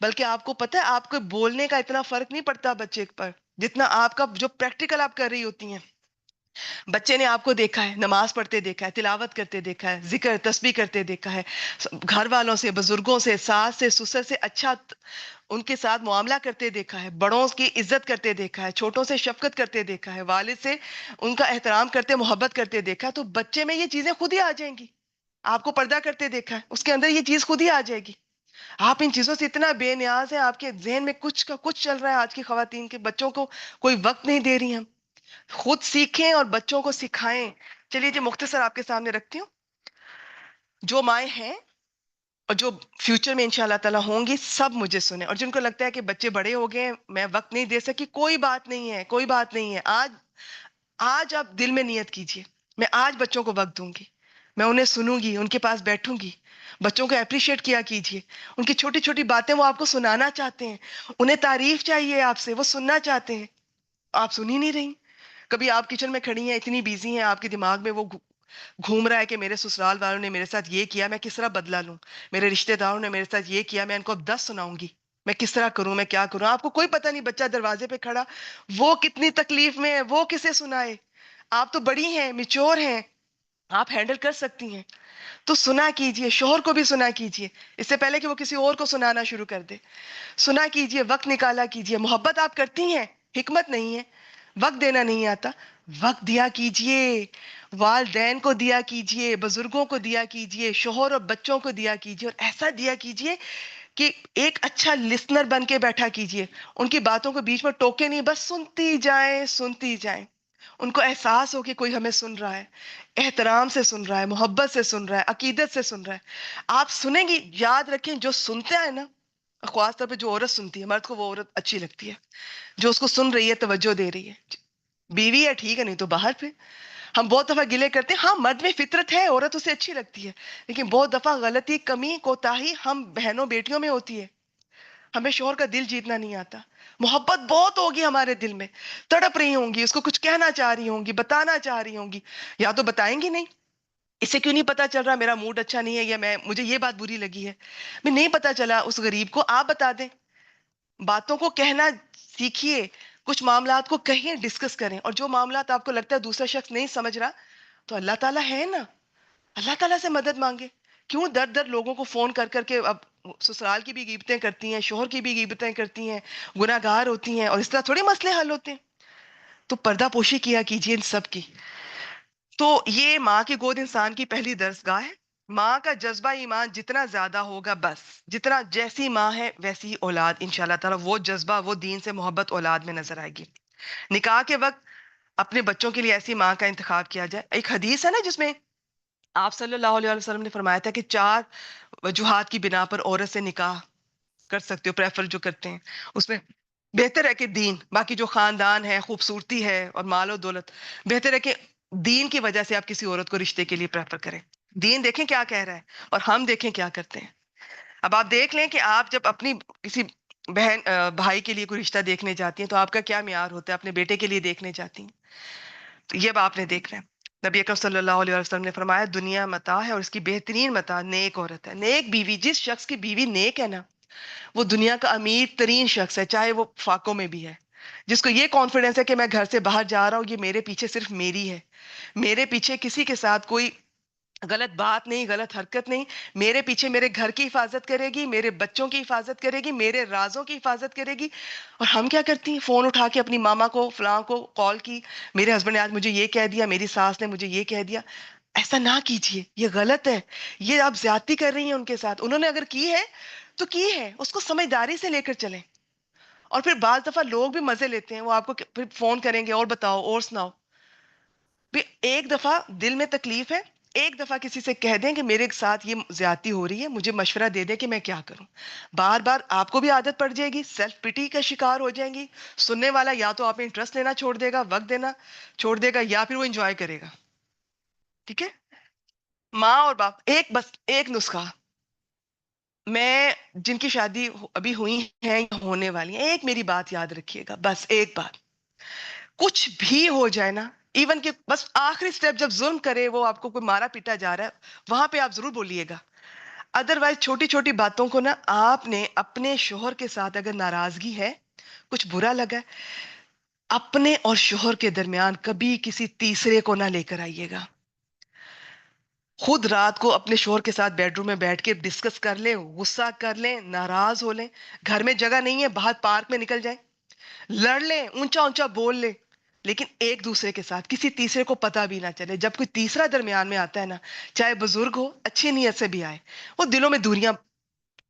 بلکہ آپ کو پتہ ہے آپ کو بولنے کا اتنا فرق نہیں پڑتا بچے پر، جتنا آپ کا جو پریکٹیکل آپ کر رہی ہوتی ہیں. بچے نے آپ کو دیکھا ہے، نماز پڑھتے دیکھا ہے، تلاوت کرتے دیکھا ہے، ذکر تسبیح کرتے دیکھا ہے، گھر والوں سے، بزرگوں سے، ساس سے، سسر سے اچھا ان کے ساتھ معاملہ کرتے دیکھا ہے، بڑوں کی عزت کرتے دیکھا ہے، چھوٹوں سے شفقت کرتے دیکھا ہے، والد سے ان کا احترام کرتے، محبت کرتے دیکھا. تو بچے میں یہ چیزیں خود ہی آ جائیں گی. آپ کو پردہ کرتے دیکھا ہے، اس کے اندر یہ چیز خود ہی آ جائے گی. آپ ان چیزوں سے اتنا بے نیاز ہے، آپ کے ذہن میں کچھ کا کچھ چل رہا ہے. آج کی خواتین کے بچوں کو کوئی وقت نہیں دے رہی. ہم خود سیکھیں اور بچوں کو سکھائیں. چلیے جی مختصر آپ کے سامنے رکھتی ہوں. جو مائیں ہیں اور جو فیوچر میں انشاءاللہ تعالیٰ ہوں گی، سب مجھے سنیں. اور جن کو لگتا ہے کہ بچے بڑے ہو گئے، میں وقت نہیں دے سکی، کوئی بات نہیں ہے، کوئی بات نہیں ہے. آج آپ دل میں نیت کیجئے، میں آج بچوں کو وقت دوں گی، میں انہیں سنوں گی، ان کے پاس بیٹھوں گی. بچوں کو اپریشیٹ کیا کیجئے. ان کی چھوٹی چھوٹی باتیں وہ آپ کو سنانا چاہتے ہیں، انہیں تعریف چاہیے آپ سے، وہ سننا چاہتے ہیں. آپ سن ہی نہیں رہی. کبھی آپ کچن میں کھڑی ہیں، اتنی بیزی ہیں، آپ کے دماغ میں وہ گھوم رہا ہے کہ میرے سسرال والوں نے میرے ساتھ یہ کیا، میں کس طرح بدلہ لوں. میرے رشتہ داروں نے میرے ساتھ یہ کیا، میں ان کو اب 10 سناؤں گی، میں کس طرح کروں، میں کیا کروں. آپ کو کوئی پتہ نہیں بچہ دروازے پہ کھڑا وہ کتنی تکلیف میں ہے، وہ کسے سنائے. آپ تو بڑی ہیں، میچور ہیں، آپ ہینڈل کر سکتی ہیں. تو سنا کیجئے، شوہر کو بھی سنا کیجئے اس سے پہلے کہ وہ کسی اور کو سنانا شروع کر دے. سنا کیجئے، وقت نکالا کیجئے. محبت آپ کرتی ہیں، حکمت نہیں ہے، وقت دینا نہیں آتا، وقت دیا کیجئے. والدین کو دیا کیجئے، بزرگوں کو دیا کیجئے، شوہر اور بچوں کو دیا کیجئے. اور ایسا دیا کیجئے کہ ایک اچھا لسنر بن کے بیٹھا کیجئے. ان کی باتوں کو بیچ میں ٹوکے نہیں، بس سنتی جائیں، سنتی جائیں. ان کو احساس ہو کہ کوئی ہمیں سن رہا ہے، احترام سے سن رہا ہے، محبت سے سن رہا ہے، عقیدت سے سن رہا ہے. آپ سنیں گی، یاد رکھیں جو سنتے ہیں نا، خاص طور پہ جو عورت سنتی ہے، مرد کو وہ عورت اچھی لگتی ہے جو اس کو سن رہی ہے، توجہ دے رہی ہے. بیوی ہے ٹھیک ہے، نہیں تو باہر پہ. ہم بہت دفعہ گلے کرتے ہیں، ہاں مرد میں فطرت ہے، عورت اسے اچھی لگتی ہے، لیکن بہت دفعہ غلطی، کمی، کوتاہی ہم بہنوں بیٹیوں میں ہوتی ہے. ہمیں شوہر کا دل جیتنا نہیں آتا. محبت بہت ہوگی ہمارے دل میں، تڑپ رہی ہوں گی، اس کو کچھ کہنا چاہ رہی ہوں گی، بتانا چاہ رہی ہوں گی، یا تو بتائیں گی نہیں. اسے کیوں نہیں پتا چل رہا میرا موڈ اچھا نہیں ہے، یا مجھے یہ بات بری لگی ہے، میں نہیں پتا چلا اس غریب کو، آپ بتا دیں. باتوں کو کہنا سیکھیے. کچھ معاملات کو کہیں، ڈسکس کریں. اور جو معاملات آپ کو لگتا ہے دوسرا شخص نہیں سمجھ رہا، تو اللہ تعالیٰ ہے نا، اللہ تعالیٰ سے مدد مانگے. کیوں در در لوگوں کو فون کر کر کے، اب سسرال کی بھی غیبتیں کرتی ہیں، شوہر کی بھی غیبتیں کرتی ہیں، گناہ گار ہوتی ہیں، اور اس طرح تھوڑی مسئلے حل ہوتے ہیں. تو پردہ پوشی کیا کیجیے ان سب کی. تو یہ ماں کی گود انسان کی پہلی درسگاہ ہے. ماں کا جذبہ ایمان جتنا زیادہ ہوگا، بس جتنا جیسی ماں ہے ویسی ہی اولاد انشاءاللہ تعالیٰ. وہ جذبہ، وہ دین سے محبت اولاد میں نظر آئے گی. نکاح کے وقت اپنے بچوں کے لیے ایسی ماں کا انتخاب کیا جائے. ایک حدیث ہے نا جس میں آپ صلی اللہ علیہ وسلم نے فرمایا تھا کہ 4 وجوہات کی بنا پر عورت سے نکاح کر سکتے ہو، پریفر جو کرتے ہیں. اس میں بہتر ہے کہ دین، باقی جو خاندان ہے، خوبصورتی ہے اور مال و دولت، بہتر ہے کہ دین کی وجہ سے آپ کسی عورت کو رشتے کے لیے پریفر کریں. دین دیکھیں کیا کہہ رہا ہے اور ہم دیکھیں کیا کرتے ہیں. اب آپ دیکھ لیں کہ آپ جب اپنی کسی بہن بھائی کے لیے کوئی رشتہ دیکھنے جاتی ہیں تو آپ کا کیا معیار ہوتا ہے. اپنے بیٹے کے لیے دیکھنے جاتی ہیں تو یہ اب آپ نے دیکھنا ہے. نبی اکرم صلی اللہ علیہ وسلم نے فرمایا دنیا متاع ہے اور اس کی بہترین متاع نیک عورت ہے. نیک بیوی، جس شخص کی بیوی نیک ہے نا وہ دنیا کا امیر ترین شخص ہے، چاہے وہ فاقوں میں بھی ہے. جس کو یہ کانفیڈنس ہے کہ میں گھر سے باہر جا رہا ہوں، یہ میرے پیچھے صرف میری ہے، میرے پیچھے کسی کے ساتھ کوئی غلط بات نہیں، غلط حرکت نہیں، میرے پیچھے میرے گھر کی حفاظت کرے گی، میرے بچوں کی حفاظت کرے گی، میرے رازوں کی حفاظت کرے گی. اور ہم کیا کرتی ہیں؟ فون اٹھا کے اپنی ماما کو فلاں کو کال کی، میرے ہسبینڈ نے آج مجھے یہ کہہ دیا، میری ساس نے مجھے یہ کہہ دیا. ایسا نہ کیجیے، یہ غلط ہے، یہ آپ زیادتی کر رہی ہیں ان کے ساتھ. انہوں نے اگر کی ہے تو کی ہے، اس کو سمجھداری سے لے کر چلیں. اور پھر بعض دفعہ لوگ بھی مزے لیتے ہیں، وہ آپ کو پھر فون کریں گے اور بتاؤ اور سناؤ. بھی ایک دفعہ دل میں تکلیف ہے، ایک دفعہ کسی سے کہہ دیں کہ میرے ساتھ یہ زیادتی ہو رہی ہے، مجھے مشورہ دے دیں کہ میں کیا کروں. بار بار آپ کو بھی عادت پڑ جائے گی، سیلف پٹی کا شکار ہو جائیں گی. سننے والا یا تو آپ میں انٹرسٹ لینا چھوڑ دے گا، وقت دینا چھوڑ دے گا، یا پھر وہ انجوائے کرے گا. ٹھیک ہے. ماں اور باپ، ایک بس ایک نسخہ. میں جن کی شادی ابھی ہوئی ہیں یا ہونے والی ہیں، ایک میری بات یاد رکھیے گا، بس ایک بات. کچھ بھی ہو جائے نا، ایون کہ بس آخری سٹیپ جب ظلم کرے، وہ آپ کو کوئی مارا پیٹا جا رہا ہے، وہاں پہ آپ ضرور بولیے گا. ادروائز چھوٹی چھوٹی باتوں کو نا آپ نے اپنے شوہر کے ساتھ اگر ناراضگی ہے، کچھ برا لگا ہے، اپنے اور شوہر کے درمیان کبھی کسی تیسرے کو نہ لے کر آئیے گا. خود رات کو اپنے شوہر کے ساتھ بیڈ روم میں بیٹھ کے ڈسکس کر لیں، غصہ کر لیں، ناراض ہو لیں. گھر میں جگہ نہیں ہے، باہر پارک میں نکل جائیں، لڑ لیں، اونچا اونچا بول لیں، لیکن ایک دوسرے کے ساتھ کسی تیسرے کو پتہ بھی نہ چلے. جب کوئی تیسرا درمیان میں آتا ہے نا، چاہے بزرگ ہو، اچھی نیت سے بھی آئے، وہ دلوں میں دوریاں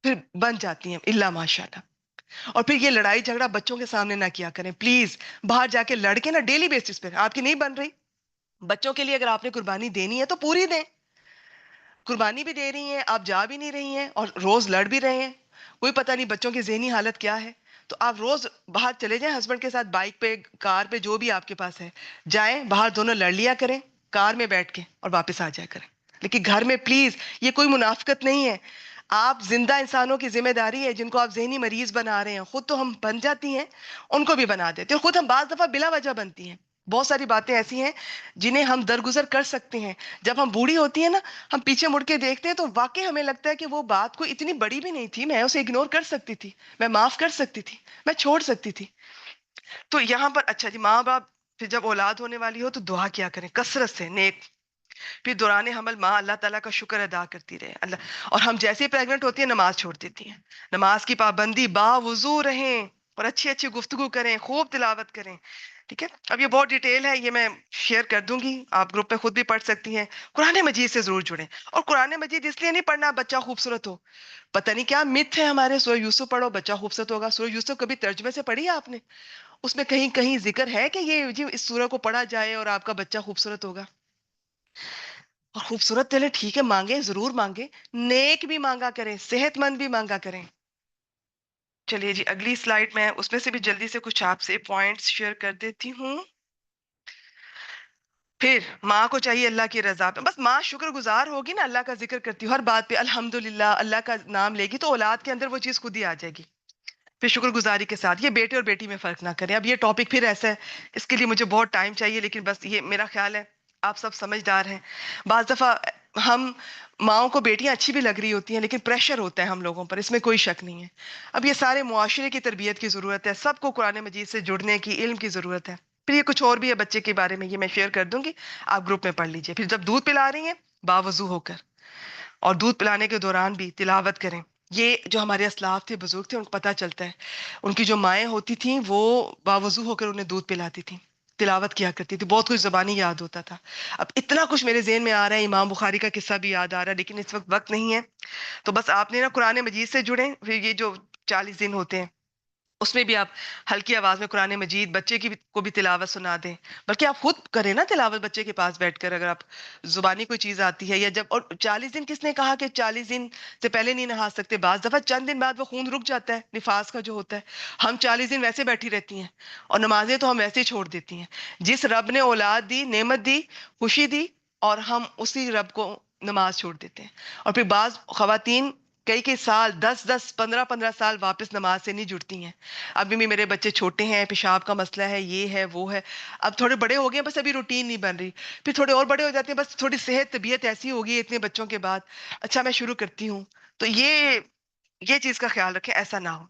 پھر بن جاتی ہیں الا ماشاء اللہ. اور پھر یہ لڑائی جھگڑا بچوں کے سامنے نہ کیا کریں پلیز. باہر جا کے لڑ کے نا ڈیلی بیسس پہ، آپ کی نہیں بن رہی بچوں کے لیے، اگر آپ نے قربانی دینی ہے تو پوری دیں. قربانی بھی دے رہی ہیں آپ، جا بھی نہیں رہی ہیں اور روز لڑ بھی رہے ہیں، کوئی پتہ نہیں بچوں کی ذہنی حالت کیا ہے. تو آپ روز باہر چلے جائیں ہسبینڈ کے ساتھ، بائک پہ، کار پہ، جو بھی آپ کے پاس ہے، جائیں باہر، دونوں لڑ لیا کریں کار میں بیٹھ کے اور واپس آ جایا کریں. لیکن گھر میں پلیز، یہ کوئی منافقت نہیں ہے. آپ زندہ انسانوں کی ذمہ داری ہے جن کو آپ ذہنی مریض بنا رہے ہیں. خود تو ہم بن جاتی ہیں، ان کو بھی بنا دیتے ہیں، اور خود ہم بعض دفعہ بلا وجہ بنتی ہیں. بہت ساری باتیں ایسی ہیں جنہیں ہم درگزر کر سکتے ہیں. جب ہم بوڑھی ہوتی ہیں نا، ہم پیچھے مڑ کے دیکھتے ہیں تو واقعی ہمیں لگتا ہے کہ وہ بات کوئی اتنی بڑی بھی نہیں تھی، میں اسے اگنور کر سکتی تھی، میں معاف کر سکتی تھی، میں چھوڑ سکتی تھی. تو یہاں پر اچھا جی، ماں باپ پھر جب اولاد ہونے والی ہو تو دعا کیا کریں کثرت سے نیک. پھر دوران حمل ماں اللہ تعالیٰ کا شکر ادا کرتی رہے اللہ. اور ہم جیسے ہی پریگنٹ ہوتی ہیں نماز چھوڑ دیتی ہیں. نماز کی پابندی، باوضو رہیں اور اچھی اچھی گفتگو کریں، خوب تلاوت کریں. ٹھیک ہے. اب یہ بہت ڈیٹیل ہے، یہ میں شیئر کر دوں گی، آپ گروپ پہ خود بھی پڑھ سکتی ہیں. قرآن مجید سے ضرور جڑیں. اور قرآن مجید اس لیے نہیں پڑھنا بچہ خوبصورت ہو. پتہ نہیں کیا مت ہے ہمارے، سورہ یوسف پڑھو بچہ خوبصورت ہوگا. سورہ یوسف کبھی ترجمے سے پڑھی ہے آپ نے؟ اس میں کہیں کہیں ذکر ہے کہ یہ جی اس سورہ کو پڑھا جائے اور آپ کا بچہ خوبصورت ہوگا؟ اور خوبصورت دل ہے، ٹھیک ہے، مانگے ضرور مانگے، نیک بھی مانگا کریں، صحت مند بھی مانگا کریں. چلیے جی اگلی سلائیڈ میں اس میں سے بھی جلدی سے کچھ آپ سے پوائنٹس شیئر کر دیتی ہوں. پھر ماں کو چاہیے اللہ کی رضا پہ، بس ماں شکر گزار ہوگی نا، اللہ کا ذکر کرتی ہو ہر بات پہ، الحمدللہ اللہ کا نام لے گی تو اولاد کے اندر وہ چیز خود ہی آ جائے گی. پھر شکر گزاری کے ساتھ، یہ بیٹے اور بیٹی میں فرق نہ کریں. اب یہ ٹاپک پھر ایسا ہے، اس کے لیے مجھے بہت ٹائم چاہیے، لیکن بس یہ میرا خیال ہے آپ سب سمجھدار ہیں. بعض دفعہ ہم ماؤں کو بیٹیاں اچھی بھی لگ رہی ہوتی ہیں لیکن پریشر ہوتا ہے ہم لوگوں پر، اس میں کوئی شک نہیں ہے. اب یہ سارے معاشرے کی تربیت کی ضرورت ہے، سب کو قرآن مجید سے جڑنے کی، علم کی ضرورت ہے. پھر یہ کچھ اور بھی ہے بچے کے بارے میں، یہ میں شیئر کر دوں گی، آپ گروپ میں پڑھ لیجئے. پھر جب دودھ پلا رہی ہیں باوضو ہو کر، اور دودھ پلانے کے دوران بھی تلاوت کریں. یہ جو ہمارے اسلاف تھے، بزرگ تھے، ان کو پتہ چلتا ہے، ان کی جو مائیں ہوتی تھیں وہ باوضو ہو کر انہیں دودھ پلاتی تھیں، تلاوت کیا کرتی تھی، بہت کچھ زبانی یاد ہوتا تھا. اب اتنا کچھ میرے ذہن میں آ رہا ہے، امام بخاری کا قصہ بھی یاد آ رہا ہے، لیکن اس وقت نہیں ہے. تو بس آپ نے نا قرآن مجید سے جڑیں. پھر یہ جو 40 دن ہوتے ہیں اس میں بھی آپ ہلکی آواز میں قرآن مجید بچے کی کو بھی تلاوت سنا دیں، بلکہ آپ خود کریں نا تلاوت بچے کے پاس بیٹھ کر، اگر آپ زبانی کوئی چیز آتی ہے. یا جب، اور 40 دن کس نے کہا کہ 40 دن سے پہلے نہیں نہا سکتے؟ بعض دفعہ چند دن بعد وہ خون رک جاتا ہے نفاس کا جو ہوتا ہے، ہم 40 دن ویسے بیٹھی رہتی ہیں اور نمازیں تو ہم ویسے ہی چھوڑ دیتی ہیں. جس رب نے اولاد دی، نعمت دی، خوشی دی، اور ہم اسی رب کو نماز چھوڑ دیتے ہیں. اور پھر بعض خواتین کئی کئی سال 10 10 15 15 سال واپس نماز سے نہیں جڑتی ہیں. ابھی بھی میرے بچے چھوٹے ہیں, پیشاب کا مسئلہ ہے, یہ ہے وہ ہے. اب تھوڑے بڑے ہو گئے ہیں, بس ابھی روٹین نہیں بن رہی. پھر تھوڑے اور بڑے ہو جاتے ہیں, بس تھوڑی صحت طبیعت ایسی ہوگی اتنے بچوں کے بعد, اچھا میں شروع کرتی ہوں. تو یہ چیز کا خیال رکھیں, ایسا نہ ہو.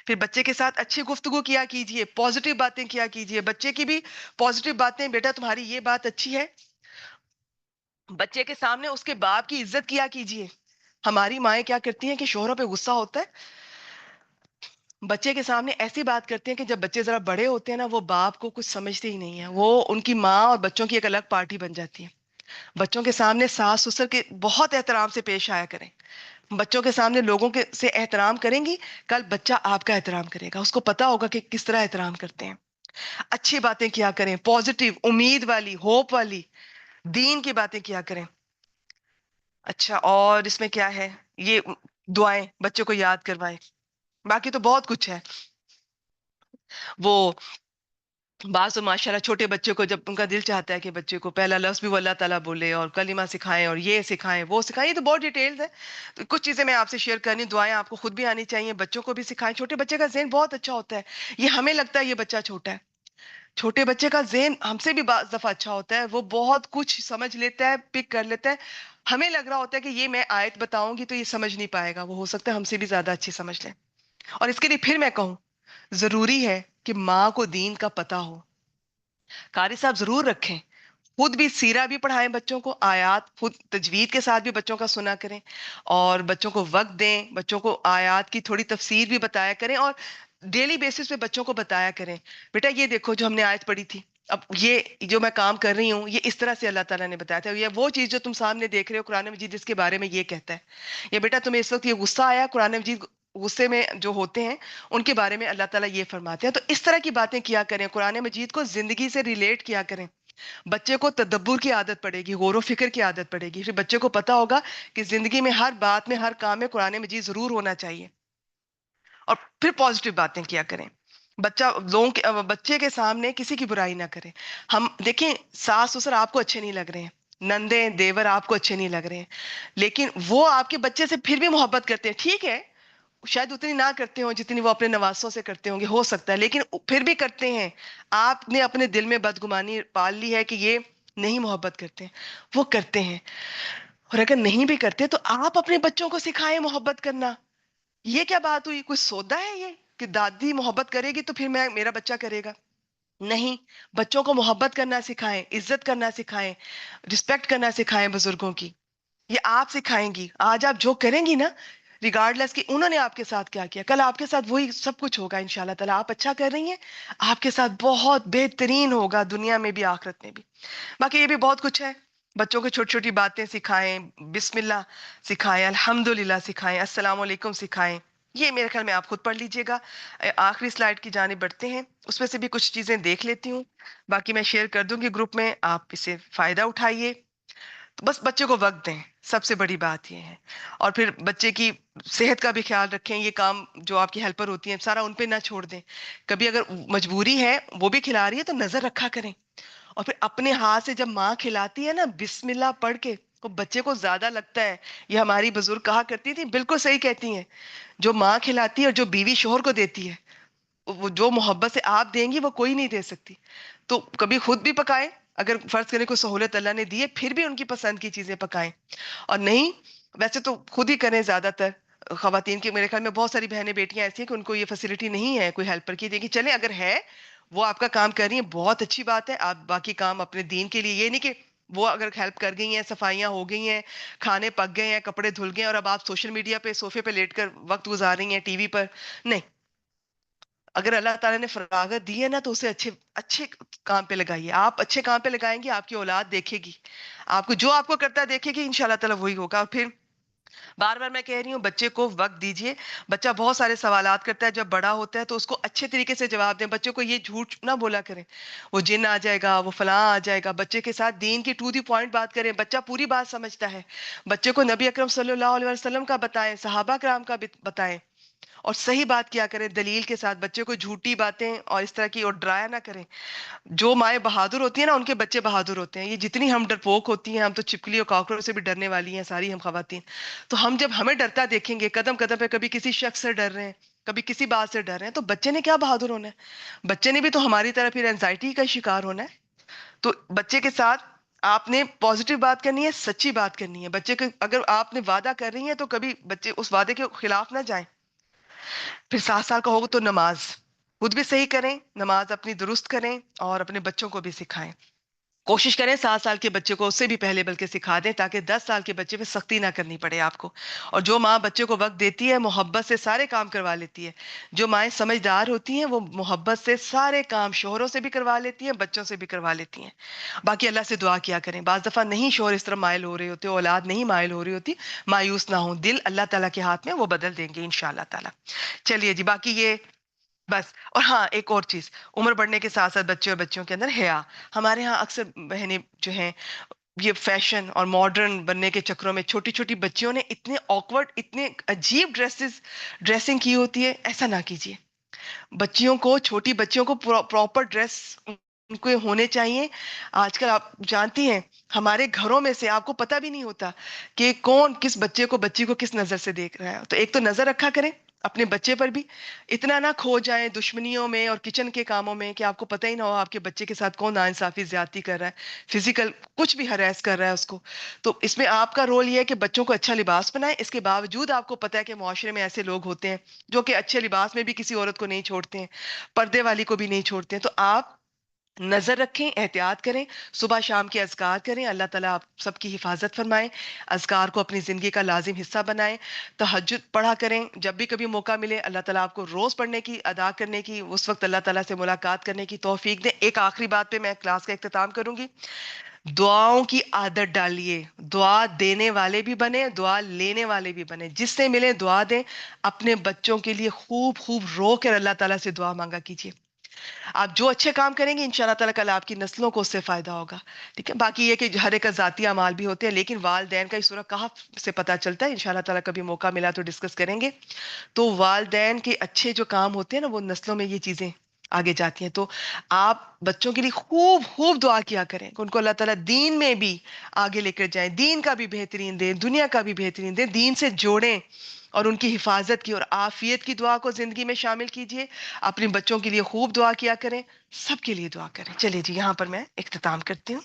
پھر بچے کے ساتھ اچھی گفتگو کیا کیجئے, پازیٹیو باتیں کیا کیجئے. بچے کی بھی پازیٹیو باتیں, بیٹا تمہاری یہ بات اچھی ہے. بچے کے سامنے اس کے باپ کی عزت کیا کیجئے. ہماری مائیں کیا کرتی ہیں کہ شوہروں پہ غصہ ہوتا ہے, بچے کے سامنے ایسی بات کرتے ہیں کہ جب بچے ذرا بڑے ہوتے ہیں نا, وہ باپ کو کچھ سمجھتے ہی نہیں ہیں. وہ ان کی ماں اور بچوں کی ایک الگ پارٹی بن جاتی ہے. بچوں کے سامنے ساس سسر کے بہت احترام سے پیش آیا کریں. بچوں کے سامنے لوگوں کے سے احترام کریں گی, کل بچہ آپ کا احترام کرے گا. اس کو پتا ہوگا کہ کس طرح احترام کرتے ہیں. اچھی باتیں کیا کریں, پازیٹیو, امید والی, ہوپ والی, دین کی باتیں کیا کریں. اچھا, اور اس میں کیا ہے, یہ دعائیں بچوں کو یاد کروائیں. باقی تو بہت کچھ ہے. وہ بعض تو ماشاء اللہ چھوٹے بچے کو جب ان کا دل چاہتا ہے کہ بچے کو پہلا لفظ بھی وہ اللہ تعالیٰ بولے, اور کلمہ سکھائیں, اور یہ سکھائیں وہ سکھائیں. یہ تو بہت ڈیٹیلز ہے, تو کچھ چیزیں میں آپ سے شیئر کرنی. دعائیں آپ کو خود بھی آنی چاہیے, بچوں کو بھی سکھائیں. چھوٹے بچے کا ذہن بہت اچھا ہوتا ہے. یہ ہمیں لگتا ہے یہ بچہ چھوٹا ہے, چھوٹے بچے کا ذہن ہم سے بھی بعض دفعہ اچھا ہوتا ہے. وہ بہت کچھ سمجھ لیتا ہے, پک کر لیتا ہے. ہمیں لگ رہا ہوتا ہے کہ یہ میں آیت بتاؤں گی تو یہ سمجھ نہیں پائے گا, وہ ہو سکتا ہے ہم سے بھی زیادہ اچھی سمجھ لیں. اور اس کے لیے پھر میں کہوں, ضروری ہے کہ ماں کو دین کا پتہ ہو. قاری صاحب ضرور رکھیں, خود بھی سیرہ بھی پڑھائیں بچوں کو, آیات خود تجوید کے ساتھ بھی بچوں کا سنا کریں, اور بچوں کو وقت دیں, بچوں کو آیات کی تھوڑی تفسیر بھی بتایا کریں, اور ڈیلی بیسس پہ بچوں کو بتایا کریں, بیٹا یہ دیکھو جو ہم نے آیت پڑھی تھی, اب یہ جو میں کام کر رہی ہوں یہ اس طرح سے اللہ تعالیٰ نے بتایا تھا. یہ وہ چیز جو تم سامنے دیکھ رہے ہو قرآن مجید جس کے بارے میں یہ کہتا ہے, یا بیٹا تمہیں اس وقت یہ غصہ آیا, قرآن مجید غصے میں جو ہوتے ہیں ان کے بارے میں اللہ تعالیٰ یہ فرماتے ہیں. تو اس طرح کی باتیں کیا کریں, قرآن مجید کو زندگی سے ریلیٹ کیا کریں. بچے کو تدبر کی عادت پڑے گی, غور و فکر کی عادت پڑے گی. پھر بچے کو پتا ہوگا کہ زندگی میں ہر بات میں, ہر کام میں قرآن مجید ضرور ہونا چاہیے. اور پھر پازیٹیو باتیں کیا کریں. بچے کے سامنے کسی کی برائی نہ کریں. ہم دیکھیں, ساس سسر آپ کو اچھے نہیں لگ رہے ہیں, نندے دیور آپ کو اچھے نہیں لگ رہے ہیں, لیکن وہ آپ کے بچے سے پھر بھی محبت کرتے ہیں. ٹھیک ہے, شاید اتنی نہ کرتے ہوں جتنی وہ اپنے نواسوں سے کرتے ہوں گے, ہو سکتا ہے, لیکن پھر بھی کرتے ہیں. آپ نے اپنے دل میں بدگمانی پال لی ہے کہ یہ نہیں محبت کرتے ہیں, وہ کرتے ہیں. اور اگر نہیں بھی کرتے تو آپ اپنے بچوں کو سکھائیں محبت کرنا. یہ کیا بات ہوئی, کوئی سودا ہے یہ کہ دادی محبت کرے گی تو پھر میرا بچہ کرے گا؟ نہیں, بچوں کو محبت کرنا سکھائیں, عزت کرنا سکھائیں, رسپیکٹ کرنا سکھائیں بزرگوں کی. یہ آپ سکھائیں گی. آج آپ جو کریں گی نا, ریگارڈلیس کہ انہوں نے آپ کے ساتھ کیا کیا, کل آپ کے ساتھ وہی سب کچھ ہوگا انشاءاللہ تعالیٰ. آپ اچھا کر رہی ہیں, آپ کے ساتھ بہت بہترین ہوگا, دنیا میں بھی آخرت میں بھی. باقی یہ بھی بہت کچھ ہے. بچوں کو چھوٹی چھوٹی باتیں سکھائیں, بسم اللہ سکھائیں, الحمدللہ سکھائیں, السلام علیکم سکھائیں. یہ میرے خیال میں آپ خود پڑھ لیجئے گا. آخری سلائیڈ کی جانب بڑھتے ہیں, اس میں سے بھی کچھ چیزیں دیکھ لیتی ہوں, باقی میں شیئر کر دوں گی گروپ میں, آپ اس سے فائدہ اٹھائیے. تو بس بچے کو وقت دیں, سب سے بڑی بات یہ ہے. اور پھر بچے کی صحت کا بھی خیال رکھیں. یہ کام جو آپ کی ہیلپر ہوتی ہیں سارا ان پہ نہ چھوڑ دیں. کبھی اگر مجبوری ہے, وہ بھی کھلا رہی ہے, تو نظر رکھا کریں. اور پھر اپنے ہاتھ سے جب ماں کھلاتی ہے نا بسم اللہ پڑھ کے, تو بچے کو زیادہ لگتا ہے. یہ ہماری بزرگ کہا کرتی تھی, بالکل صحیح کہتی ہیں, جو ماں کھلاتی ہے اور جو بیوی شوہر کو دیتی ہے, وہ جو محبت سے آپ دیں گی وہ کوئی نہیں دے سکتی. تو کبھی خود بھی پکائیں, اگر فرض کریں کوئی سہولت اللہ نے دی ہے, پھر بھی ان کی پسند کی چیزیں پکائیں. اور نہیں, ویسے تو خود ہی کریں زیادہ تر. خواتین کی میرے خیال میں بہت ساری بہنیں بیٹیاں ایسی ہیں کہ ان کو یہ فیسلٹی نہیں ہے کوئی ہیلپر کی. دیکھیں چلیں, اگر ہے وہ آپ کا کام کر رہی ہیں, بہت اچھی بات ہے. آپ باقی کام اپنے دین کے لیے, یہ نہیں کہ وہ اگر ہیلپ کر گئی ہیں, صفائیاں ہو گئی ہیں, کھانے پک گئے ہیں, کپڑے دھل گئے ہیں, اور اب آپ سوشل میڈیا پہ صوفے پہ لیٹ کر وقت گزار رہی ہیں ٹی وی پر. نہیں, اگر اللہ تعالیٰ نے فراغت دی ہے نا, تو اسے اچھے اچھے کام پہ لگائیے. آپ اچھے کام پہ لگائیں گے, آپ کی اولاد دیکھے گی, آپ کو جو آپ کو کرتا ہے دیکھے گی, انشاءاللہ تعالیٰ وہی ہوگا. اور پھر بار بار میں کہہ رہی ہوں, بچے کو وقت دیجئے. بچہ بہت سارے سوالات کرتا ہے, جب بڑا ہوتا ہے تو اس کو اچھے طریقے سے جواب دیں. بچے کو یہ جھوٹ نہ بولا کریں, وہ جن آ جائے گا, وہ فلاں آ جائے گا. بچے کے ساتھ دین کی ٹو دی پوائنٹ بات کریں. بچہ پوری بات سمجھتا ہے. بچے کو نبی اکرم صلی اللہ علیہ وسلم کا بتائیں, صحابہ کرام کا بتائیں. اور صحیح بات کیا کریں، دلیل کے ساتھ، بچے کو جھوٹی باتیں اور اس طرح کی اور ڈرایا نہ کریں. جو مائیں بہادر ہوتی ہیں نا، ان کے بچے بہادر ہوتے ہیں. یہ جتنی ہم ڈرپوک ہوتی ہیں، ہم تو چپکلی اور کاکروچ سے بھی ڈرنے والی ہیں ساری ہم خواتین. تو ہم جب ہمیں ڈرتا دیکھیں گے قدم قدم پہ، کبھی کسی شخص سے ڈر رہے ہیں، کبھی کسی بات سے ڈر رہے ہیں، تو بچے نے کیا بہادر ہونا ہے؟ بچے نے بھی تو ہماری طرح پھر اینزائٹی کا شکار ہونا ہے. تو بچے کے ساتھ آپ نے پازیٹیو بات کرنی ہے، سچی بات کرنی ہے. بچے کو اگر آپ نے وعدہ کر رہی ہیں تو کبھی بچے اس وعدے کے خلاف نہ جائیں. پھر 7 سال کا ہوگا تو نماز خود بھی صحیح کریں، نماز اپنی درست کریں اور اپنے بچوں کو بھی سکھائیں. کوشش کریں 7 سال کے بچے کو اس سے بھی پہلے بلکہ سکھا دیں، تاکہ 10 سال کے بچے پہ سختی نہ کرنی پڑے آپ کو. اور جو ماں بچے کو وقت دیتی ہے، محبت سے سارے کام کروا لیتی ہے. جو مائیں سمجھدار ہوتی ہیں وہ محبت سے سارے کام شوہروں سے بھی کروا لیتی ہیں، بچوں سے بھی کروا لیتی ہیں. باقی اللہ سے دعا کیا کریں. بعض دفعہ نہیں شوہر اس طرح مائل ہو رہے ہوتے، اولاد نہیں مائل ہو رہی ہوتی، مایوس نہ ہوں. دل اللہ تعالیٰ کے ہاتھ میں، وہ بدل دیں گے انشاءاللہ تعالیٰ. چلیے جی، باقی یہ بس. اور ہاں، ایک اور چیز، عمر بڑھنے کے ساتھ ساتھ بچے اور بچوں کے اندر حیا. ہمارے ہاں اکثر بہنیں جو ہیں، یہ فیشن اور ماڈرن بننے کے چکروں میں چھوٹی چھوٹی بچیوں نے اتنے آکورڈ، اتنے عجیب ڈریسنگ کی ہوتی ہے. ایسا نہ کیجیے. بچیوں کو، چھوٹی بچیوں کو پراپر ڈریس ان کو ہونے چاہیے. آج کل آپ جانتی ہیں، ہمارے گھروں میں سے آپ کو پتہ بھی نہیں ہوتا کہ کون کس بچے کو، بچی کو کس نظر سے دیکھ رہا ہے. تو ایک تو نظر رکھا کریں اپنے بچے پر بھی. اتنا نہ کھو جائیں دشمنیوں میں اور کچن کے کاموں میں کہ آپ کو پتہ ہی نہ ہو آپ کے بچے کے ساتھ کون ناانصافی، زیادتی کر رہا ہے، فزیکل کچھ بھی ہراس کر رہا ہے اس کو. تو اس میں آپ کا رول یہ ہے کہ بچوں کو اچھا لباس بنائیں. اس کے باوجود آپ کو پتہ ہے کہ معاشرے میں ایسے لوگ ہوتے ہیں جو کہ اچھے لباس میں بھی کسی عورت کو نہیں چھوڑتے ہیں، پردے والی کو بھی نہیں چھوڑتے ہیں. تو آپ نظر رکھیں، احتیاط کریں، صبح شام کے اذکار کریں. اللہ تعالیٰ آپ سب کی حفاظت فرمائے. اذکار کو اپنی زندگی کا لازم حصہ بنائیں. تہجد پڑھا کریں جب بھی کبھی موقع ملے. اللہ تعالیٰ آپ کو روز پڑھنے کی، ادا کرنے کی، اس وقت اللہ تعالیٰ سے ملاقات کرنے کی توفیق دیں. ایک آخری بات پہ میں کلاس کا اختتام کروں گی. دعاؤں کی عادت ڈالیے. دعا دینے والے بھی بنے، دعا لینے والے بھی بنے. جس سے ملے دعا دیں. اپنے بچوں کے لیے خوب خوب رو کر اللہ تعالیٰ سے دعا مانگا کیجیے. آپ جو اچھے کام کریں گے انشاءاللہ تعالیٰ کل آپ کی نسلوں کو اس سے فائدہ ہوگا. ٹھیک ہے. باقی یہ کہ ہر ایک کا ذاتی اعمال بھی ہوتے ہیں، لیکن والدین کا اس سورہ کہف سے پتہ چلتا ہے. انشاءاللہ تعالیٰ کبھی موقع ملا تو ڈسکس کریں گے. تو والدین کے اچھے جو کام ہوتے ہیں نا، وہ نسلوں میں یہ چیزیں آگے جاتی ہیں. تو آپ بچوں کے لیے خوب خوب دعا کیا کریں کہ ان کو اللہ تعالیٰ دین میں بھی آگے لے کر جائیں، دین کا بھی بہترین دیں، دنیا کا بھی بہترین دیں، دین سے جوڑیں اور ان کی حفاظت کی اور عافیت کی دعا کو زندگی میں شامل کیجئے. اپنے بچوں کے لیے خوب دعا کیا کریں، سب کے لیے دعا کریں. چلیے جی، یہاں پر میں اختتام کرتی ہوں.